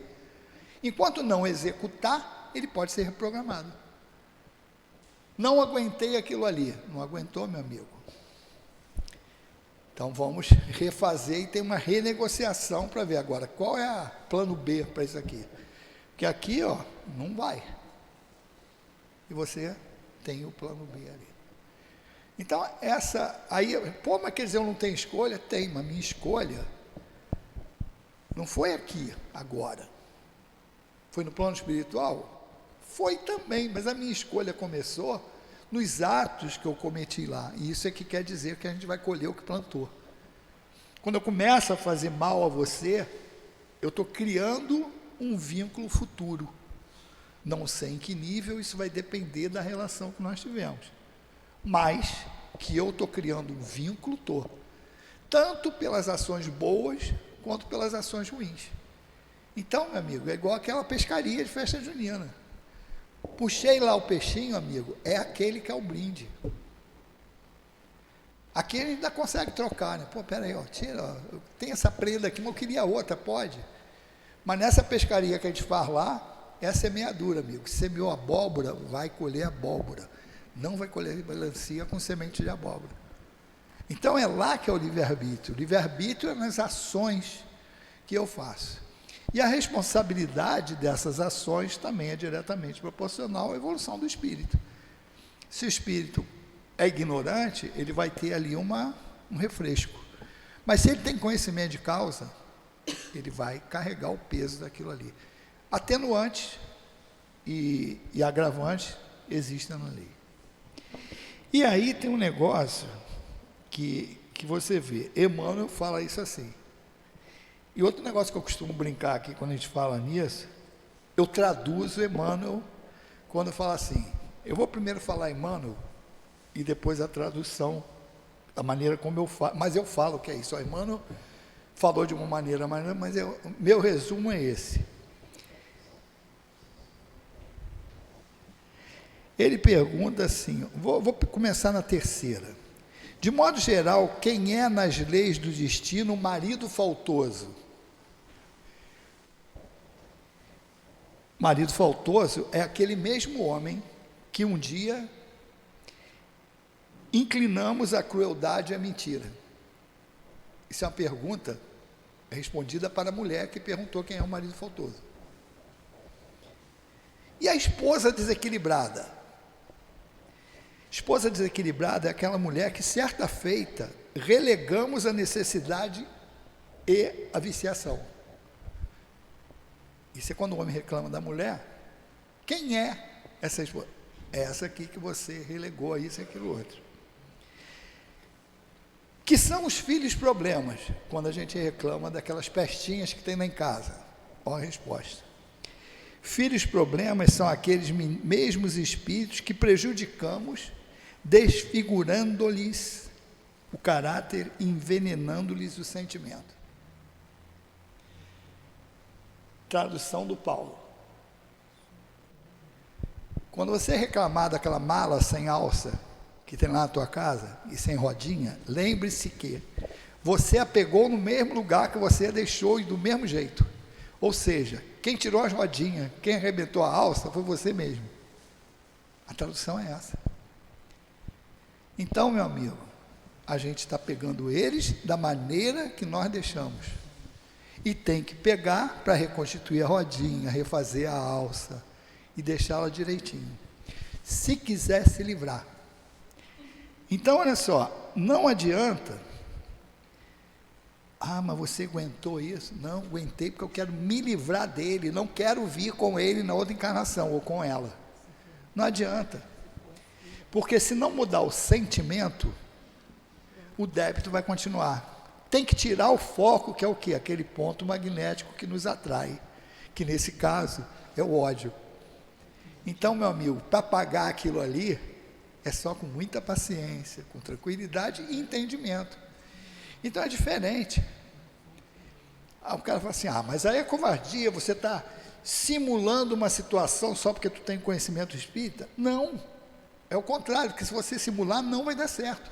Enquanto não executar, ele pode ser reprogramado. Não aguentei aquilo ali. Não aguentou, meu amigo? Então vamos refazer e ter uma renegociação para ver agora qual é o plano B para isso aqui. Porque aqui, ó, não vai. E você tem o plano B ali. Então, aí, pô, mas quer dizer, eu não tenho escolha? Tem, mas minha escolha não foi aqui, agora. Foi no plano espiritual? Foi também, mas a minha escolha começou nos atos que eu cometi lá. E isso é que quer dizer que a gente vai colher o que plantou. Quando eu começo a fazer mal a você, eu estou criando um vínculo futuro. Não sei em que nível, isso vai depender da relação que nós tivemos. Mas que eu estou criando um vínculo, tanto pelas ações boas, quanto pelas ações ruins. Então, meu amigo, é igual aquela pescaria de festa junina. Puxei lá o peixinho, amigo, é aquele que é o brinde. Aqui a gente ainda consegue trocar, né? Pô, peraí, ó, tira, ó, tem essa prenda aqui, mas eu queria outra, pode? Mas nessa pescaria que a gente faz lá, é a semeadura, amigo. Se semeou abóbora, vai colher abóbora. Não vai colher melancia com semente de abóbora. Então é lá que é o livre-arbítrio. O livre-arbítrio é nas ações que eu faço. E a responsabilidade dessas ações também é diretamente proporcional à evolução do espírito. Se o espírito é ignorante, ele vai ter ali um refresco. Mas se ele tem conhecimento de causa, ele vai carregar o peso daquilo ali. Atenuantes e agravantes existem na lei. E aí tem um negócio que você vê, Emmanuel fala isso assim. E outro negócio que eu costumo brincar aqui quando a gente fala nisso, eu traduzo Emmanuel quando fala assim. Eu vou primeiro falar Emmanuel e depois a tradução, a maneira como eu falo, mas eu falo que é isso. O Emmanuel falou de uma maneira, mas meu resumo é esse. Ele pergunta assim, vou começar na terceira. De modo geral, quem é nas leis do destino o marido faltoso? Marido faltoso é aquele mesmo homem que um dia inclinamos à crueldade e à mentira. Isso é uma pergunta respondida para a mulher que perguntou quem é o marido faltoso. E a esposa desequilibrada? Esposa desequilibrada é aquela mulher que, certa feita, relegamos a necessidade e a viciação. Isso é quando o homem reclama da mulher. Quem é essa esposa? É essa aqui que você relegou a isso e aquilo outro. Que são os filhos problemas, quando a gente reclama daquelas pestinhas que tem lá em casa. Olha a resposta. Filhos problemas são aqueles mesmos espíritos que prejudicamos, desfigurando-lhes o caráter, envenenando-lhes o sentimento. Tradução do Paulo. Quando você reclamar daquela mala sem alça que tem lá na tua casa e sem rodinha, lembre-se que você a pegou no mesmo lugar que você a deixou e do mesmo jeito. Ou seja, quem tirou as rodinhas, quem arrebentou a alça foi você mesmo. A tradução é essa. Então, meu amigo, a gente está pegando eles da maneira que nós deixamos. E tem que pegar para reconstituir a rodinha, refazer a alça e deixá-la direitinho. Se quiser se livrar. Então, olha só, não adianta. Ah, mas você aguentou isso? Não, aguentei porque eu quero me livrar dele, não quero vir com ele na outra encarnação, ou com ela. Não adianta. Porque se não mudar o sentimento, o débito vai continuar. Tem que tirar o foco, que é o quê? Aquele ponto magnético que nos atrai, que nesse caso é o ódio. Então, meu amigo, para pagar aquilo ali, é só com muita paciência, com tranquilidade e entendimento. Então é diferente. O cara fala assim, mas aí é covardia, você está simulando uma situação só porque tu tem conhecimento espírita? Não, é o contrário, porque se você simular não vai dar certo.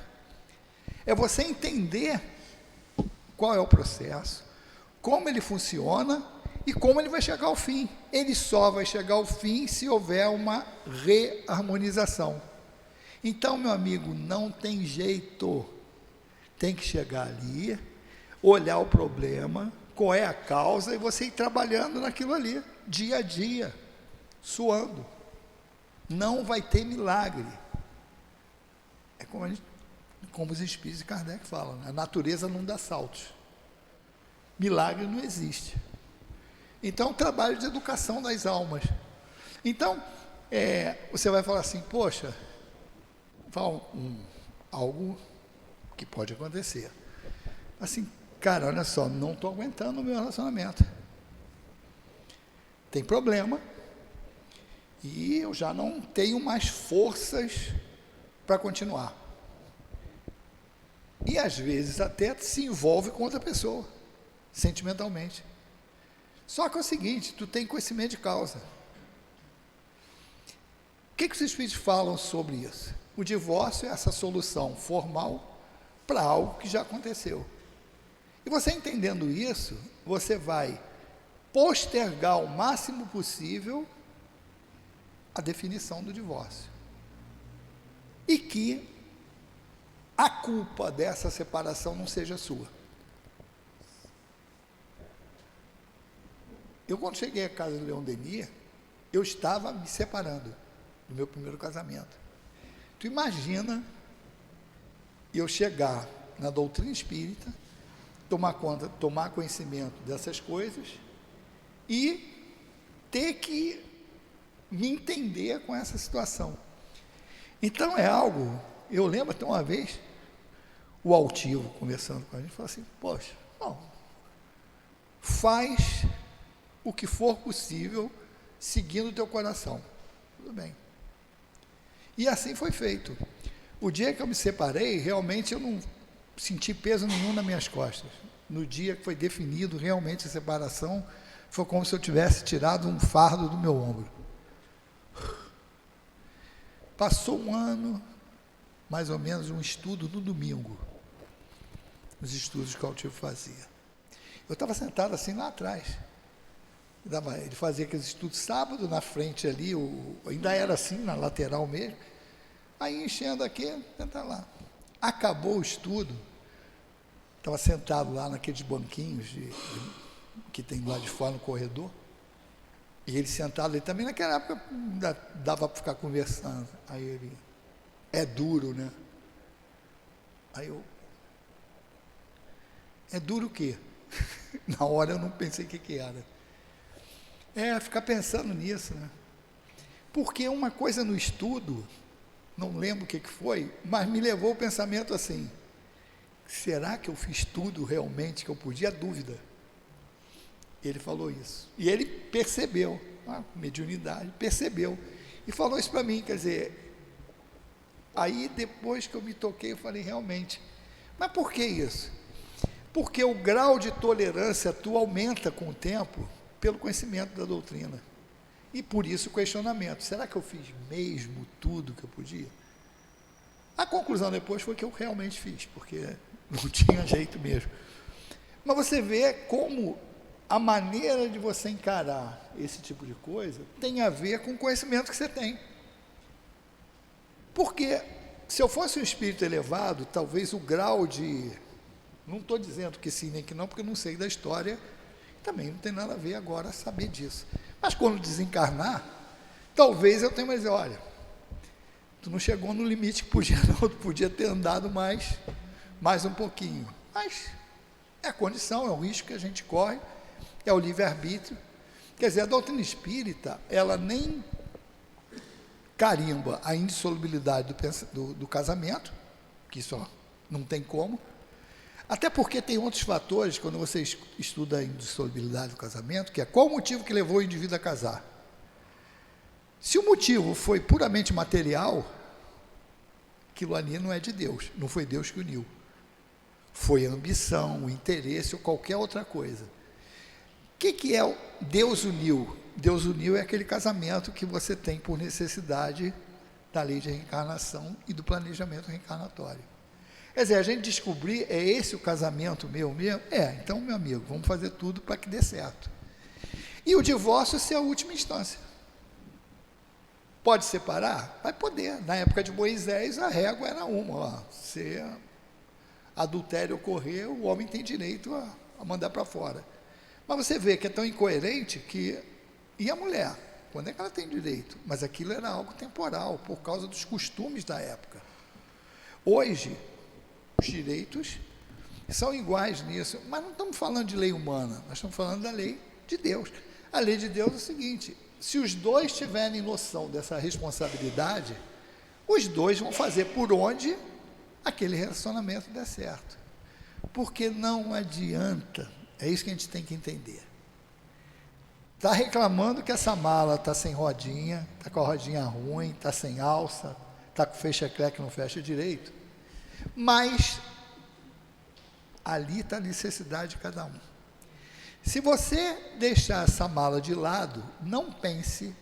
É você entender qual é o processo, como ele funciona e como ele vai chegar ao fim. Ele só vai chegar ao fim se houver uma reharmonização. Então, meu amigo, não tem jeito. Tem que chegar ali, olhar o problema, qual é a causa e você ir trabalhando naquilo ali, dia a dia, suando. Não vai ter milagre. É como os espíritos de Kardec falam, né? A natureza não dá saltos. Milagre não existe. Então, trabalho de educação das almas. Então, você vai falar assim, poxa, algo que pode acontecer. Assim, cara, olha só, não estou aguentando o meu relacionamento. Tem problema. E eu já não tenho mais forças para continuar. E às vezes até se envolve com outra pessoa, sentimentalmente. Só que é o seguinte, tu tem conhecimento de causa. O que os espíritos falam sobre isso? O divórcio é essa solução formal para algo que já aconteceu. E você entendendo isso, você vai postergar o máximo possível a definição do divórcio. E que a culpa dessa separação não seja sua. Eu, quando cheguei à casa de Leon Denis, eu estava me separando do meu primeiro casamento. Tu imagina eu chegar na doutrina espírita, tomar conhecimento dessas coisas e ter que me entender com essa situação. Então é algo, eu lembro até uma vez, o altivo conversando com a gente, falou assim, poxa, não, faz o que for possível, seguindo o teu coração. Tudo bem. E assim foi feito. O dia que eu me separei, realmente eu não senti peso nenhum nas minhas costas. No dia que foi definido realmente a separação, foi como se eu tivesse tirado um fardo do meu ombro. Passou um ano, mais ou menos, um estudo no domingo, os estudos que o altivo fazia. Eu estava sentado assim lá atrás. Ele fazia aqueles estudos sábado, na frente ali, ainda era assim, na lateral mesmo. Aí enchendo aqui, sentado lá. Acabou o estudo, estava sentado lá naqueles banquinhos que tem lá de fora no corredor. E ele sentado ali também, naquela época dava para ficar conversando. Aí ele, é duro, né? Aí eu, é duro o quê? Na hora eu não pensei o que era. Ficar pensando nisso, né? Porque uma coisa no estudo, não lembro o que foi, mas me levou o pensamento assim, será que eu fiz tudo realmente que eu podia? Dúvida. Ele falou isso. E ele percebeu, a mediunidade, percebeu. E falou isso para mim, quer dizer, aí depois que eu me toquei, eu falei, realmente. Mas por que isso? Porque o grau de tolerância tua aumenta com o tempo, pelo conhecimento da doutrina. E por isso o questionamento, será que eu fiz mesmo tudo que eu podia? A conclusão depois foi que eu realmente fiz, porque não tinha jeito mesmo. Mas você vê como a maneira de você encarar esse tipo de coisa tem a ver com o conhecimento que você tem. Porque se eu fosse um espírito elevado, talvez o grau de... Não estou dizendo que sim nem que não, porque eu não sei da história, também não tem nada a ver agora saber disso. Mas quando desencarnar, talvez eu tenha mais, olha, tu não chegou no limite que podia não, tu podia ter andado mais um pouquinho. Mas é a condição, é o risco que a gente corre, é o livre-arbítrio. Quer dizer, a doutrina espírita, ela nem carimba a indissolubilidade do casamento, que isso não tem como, até porque tem outros fatores, quando você estuda a indissolubilidade do casamento, que é qual o motivo que levou o indivíduo a casar. Se o motivo foi puramente material, aquilo ali não é de Deus, não foi Deus que uniu. Foi a ambição, o interesse ou qualquer outra coisa. O que é o Deus uniu? Deus uniu é aquele casamento que você tem por necessidade da lei de reencarnação e do planejamento reencarnatório. Quer dizer, a gente descobrir, é esse o casamento meu mesmo? Então, meu amigo, vamos fazer tudo para que dê certo. E o divórcio ser a última instância. Pode separar? Vai poder. Na época de Moisés, a régua era uma. Se adultério ocorrer, o homem tem direito a mandar para fora. Mas você vê que é tão incoerente que... E a mulher? Quando é que ela tem direito? Mas aquilo era algo temporal, por causa dos costumes da época. Hoje, os direitos são iguais nisso, mas não estamos falando de lei humana, nós estamos falando da lei de Deus. A lei de Deus é o seguinte: se os dois tiverem noção dessa responsabilidade, os dois vão fazer por onde aquele relacionamento der certo. Porque não adianta, é isso que a gente tem que entender. Está reclamando que essa mala está sem rodinha, está com a rodinha ruim, está sem alça, está com fecha-clé que não fecha direito, mas ali está a necessidade de cada um. Se você deixar essa mala de lado, não pense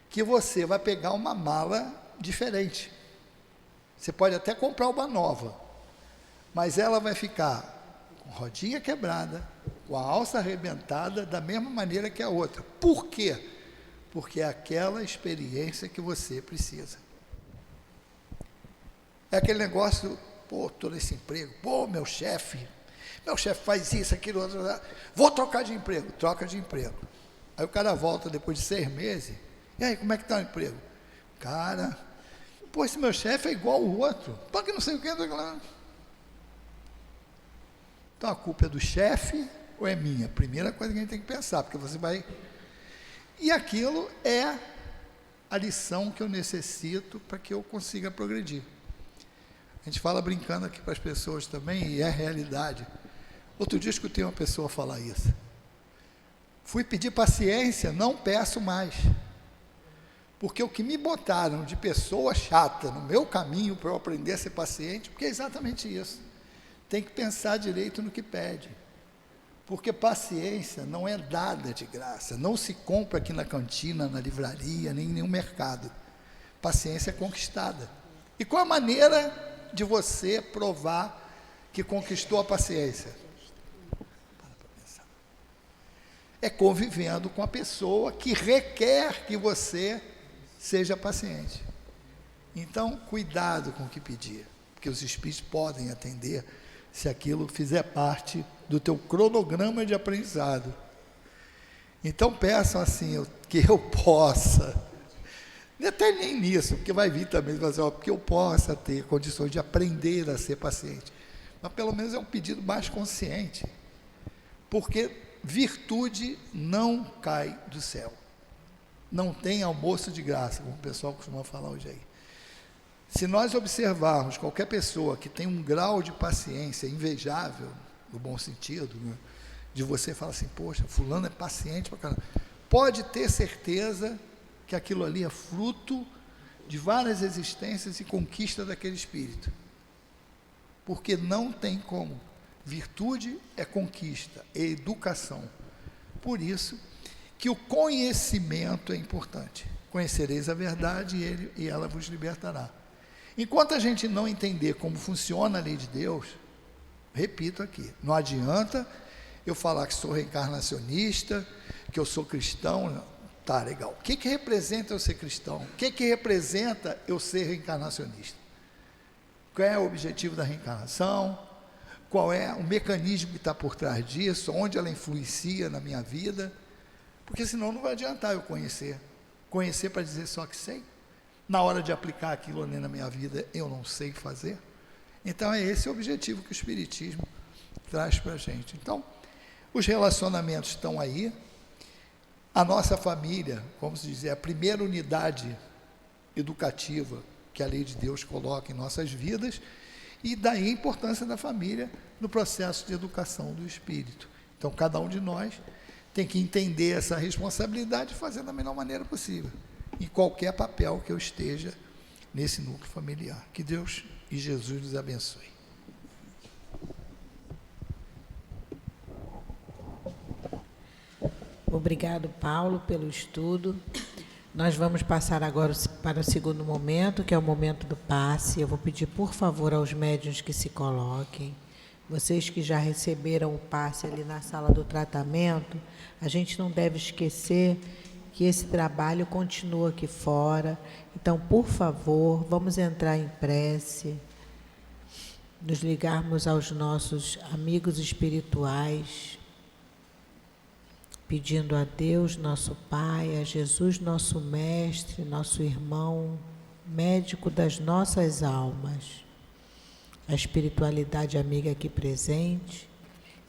que você vai pegar uma mala diferente. Você pode até comprar uma nova, mas ela vai ficar com rodinha quebrada, com a alça arrebentada, da mesma maneira que a outra. Por quê? Porque é aquela experiência que você precisa. É aquele negócio, pô, estou nesse emprego, pô, meu chefe faz isso, aquilo, outro, vou trocar de emprego, troca de emprego. Aí o cara volta depois de 6 meses, e aí, como é que está o emprego? Cara, pô, esse meu chefe é igual o outro, pô, que não sei o que, então a culpa é do chefe ou é minha? Primeira coisa que a gente tem que pensar, porque você vai... E aquilo é a lição que eu necessito para que eu consiga progredir. A gente fala brincando aqui para as pessoas também, e é realidade. Outro dia eu escutei uma pessoa falar isso. Fui pedir paciência, não peço mais. Porque o que me botaram de pessoa chata no meu caminho para eu aprender a ser paciente, porque é exatamente isso. Tem que pensar direito no que pede. Porque paciência não é dada de graça, não se compra aqui na cantina, na livraria, nem em nenhum mercado. Paciência é conquistada. E qual a maneira de você provar que conquistou a paciência? Para pensar. É convivendo com a pessoa que requer que você seja paciente. Então, cuidado com o que pedir, porque os espíritos podem atender se aquilo fizer parte do teu cronograma de aprendizado. Então peçam assim, que eu possa, até nem nisso, porque vai vir também, porque eu possa ter condições de aprender a ser paciente, mas pelo menos é um pedido mais consciente, porque virtude não cai do céu, não tem almoço de graça, como o pessoal costuma falar hoje aí. Se nós observarmos qualquer pessoa que tem um grau de paciência invejável, no bom sentido, né, de você falar assim, poxa, fulano é paciente pra caramba, pode ter certeza que aquilo ali é fruto de várias existências e conquista daquele espírito. Porque não tem como. Virtude é conquista, é educação. Por isso que o conhecimento é importante. Conhecereis a verdade e ela vos libertará. Enquanto a gente não entender como funciona a lei de Deus, repito aqui, não adianta eu falar que sou reencarnacionista, que eu sou cristão, tá, legal. O que representa eu ser cristão? O que representa eu ser reencarnacionista? Qual é o objetivo da reencarnação? Qual é o mecanismo que está por trás disso? Onde ela influencia na minha vida? Porque senão não vai adiantar eu conhecer. Conhecer para dizer só que sei. Na hora de aplicar aquilo ali na minha vida, eu não sei fazer. Então, é esse o objetivo que o Espiritismo traz para a gente. Então, os relacionamentos estão aí. A nossa família, como se diz, é a primeira unidade educativa que a lei de Deus coloca em nossas vidas, e daí a importância da família no processo de educação do espírito. Então, cada um de nós tem que entender essa responsabilidade e fazer da melhor maneira possível, em qualquer papel que eu esteja nesse núcleo familiar. Que Deus e Jesus nos abençoe. Obrigado, Paulo, pelo estudo. Nós vamos passar agora para o segundo momento, que é o momento do passe. Eu vou pedir, por favor, aos médiuns que se coloquem. Vocês que já receberam o passe ali na sala do tratamento, a gente não deve esquecer que esse trabalho continua aqui fora. Então, por favor, vamos entrar em prece, nos ligarmos aos nossos amigos espirituais, pedindo a Deus, nosso Pai, a Jesus, nosso Mestre, nosso irmão, médico das nossas almas, a espiritualidade amiga aqui presente,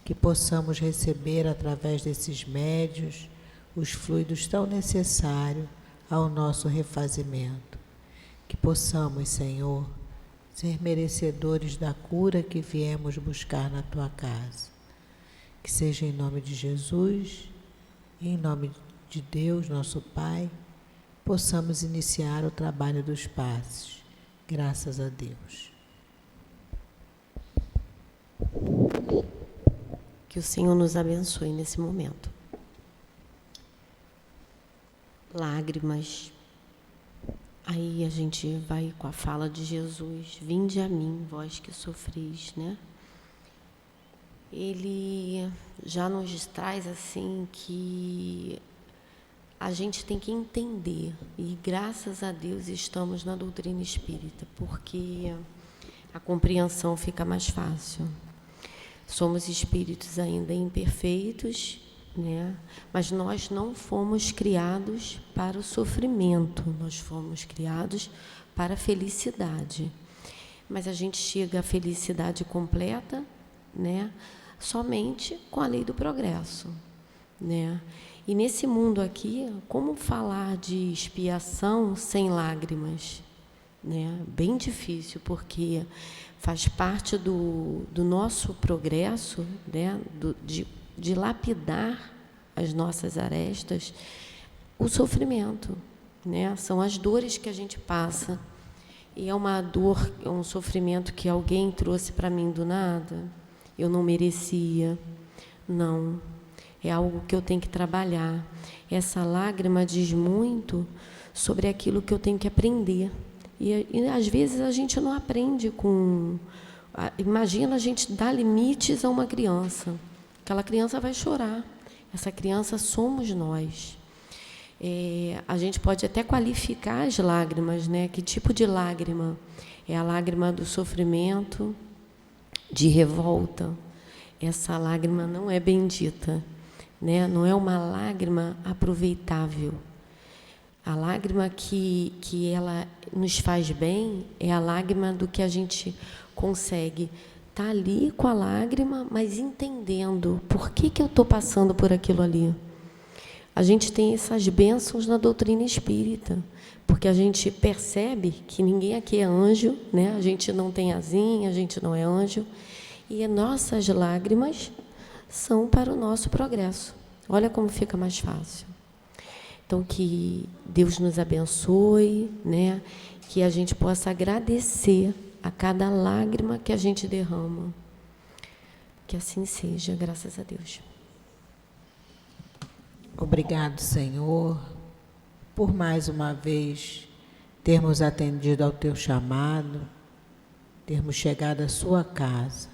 que possamos receber através desses médios os fluidos tão necessários ao nosso refazimento. Que possamos, Senhor, ser merecedores da cura que viemos buscar na Tua casa. Que seja em nome de Jesus e em nome de Deus, nosso Pai, possamos iniciar o trabalho dos passes. Graças a Deus. Que o Senhor nos abençoe nesse momento. Lágrimas. Aí a gente vai com a fala de Jesus: vinde a mim, vós que sofreis, né? Ele já nos traz assim que a gente tem que entender, e graças a Deus estamos na doutrina espírita, porque a compreensão fica mais fácil. Somos espíritos ainda imperfeitos, né? Mas nós não fomos criados para o sofrimento, nós fomos criados para a felicidade. Mas a gente chega à felicidade completa, né? Somente com a lei do progresso, né? E nesse mundo aqui, como falar de expiação sem lágrimas, né? Bem difícil, porque faz parte do nosso progresso, né? De lapidar as nossas arestas, o sofrimento, né? São as dores que a gente passa. E é uma dor, é um sofrimento que alguém trouxe para mim do nada. Eu não merecia. Não. É algo que eu tenho que trabalhar. Essa lágrima diz muito sobre aquilo que eu tenho que aprender. E às vezes a gente não aprende com... Imagina a gente dar limites a uma criança. Aquela criança vai chorar. Essa criança somos nós. A gente pode até qualificar as lágrimas, né? Que tipo de lágrima? É a lágrima do sofrimento, de revolta. Essa lágrima não é bendita, né? Não é uma lágrima aproveitável. A lágrima que ela nos faz bem é a lágrima do que a gente consegue estar ali com a lágrima, mas entendendo por que eu estou passando por aquilo ali. A gente tem essas bênçãos na doutrina espírita, porque a gente percebe que ninguém aqui é anjo, né? A gente não tem asinha, a gente não é anjo, e nossas lágrimas são para o nosso progresso. Olha como fica mais fácil. Então, que Deus nos abençoe, né? Que a gente possa agradecer a cada lágrima que a gente derrama. Que assim seja, graças a Deus. Obrigado, Senhor, por mais uma vez termos atendido ao Teu chamado, termos chegado à Sua casa,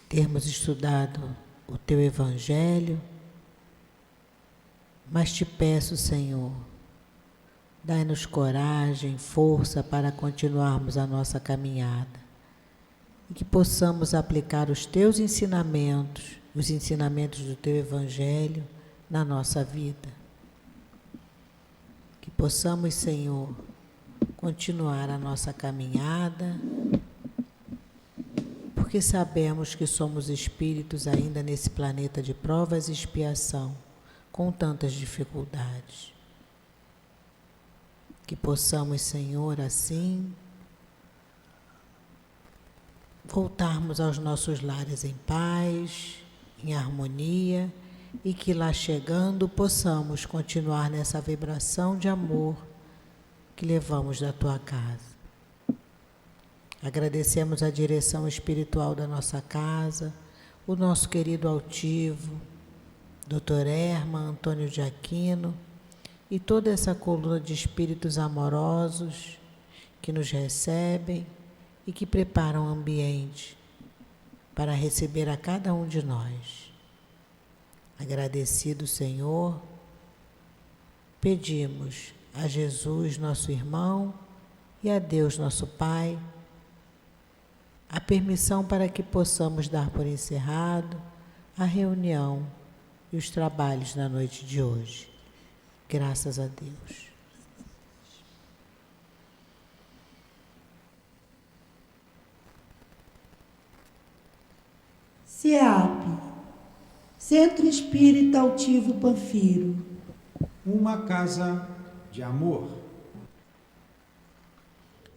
termos estudado o Teu Evangelho, mas Te peço, Senhor, dai-nos coragem, força para continuarmos a nossa caminhada e que possamos aplicar os Teus ensinamentos, os ensinamentos do Teu Evangelho na nossa vida. Que possamos, Senhor, continuar a nossa caminhada, porque sabemos que somos espíritos ainda nesse planeta de provas e expiação, com tantas dificuldades. Que possamos, Senhor, assim, voltarmos aos nossos lares em paz, em harmonia, e que lá chegando possamos continuar nessa vibração de amor que levamos da Tua casa. Agradecemos a direção espiritual da nossa casa, o nosso querido altivo, Dr. Herman, Antônio de Aquino, e toda essa coluna de espíritos amorosos que nos recebem e que preparam o ambiente para receber a cada um de nós. Agradecido, Senhor, pedimos a Jesus, nosso irmão, e a Deus, nosso Pai, a permissão para que possamos dar por encerrado a reunião e os trabalhos na noite de hoje. Graças a Deus. CEAP, Centro Espírita Altivo Panfiro. Uma casa de amor.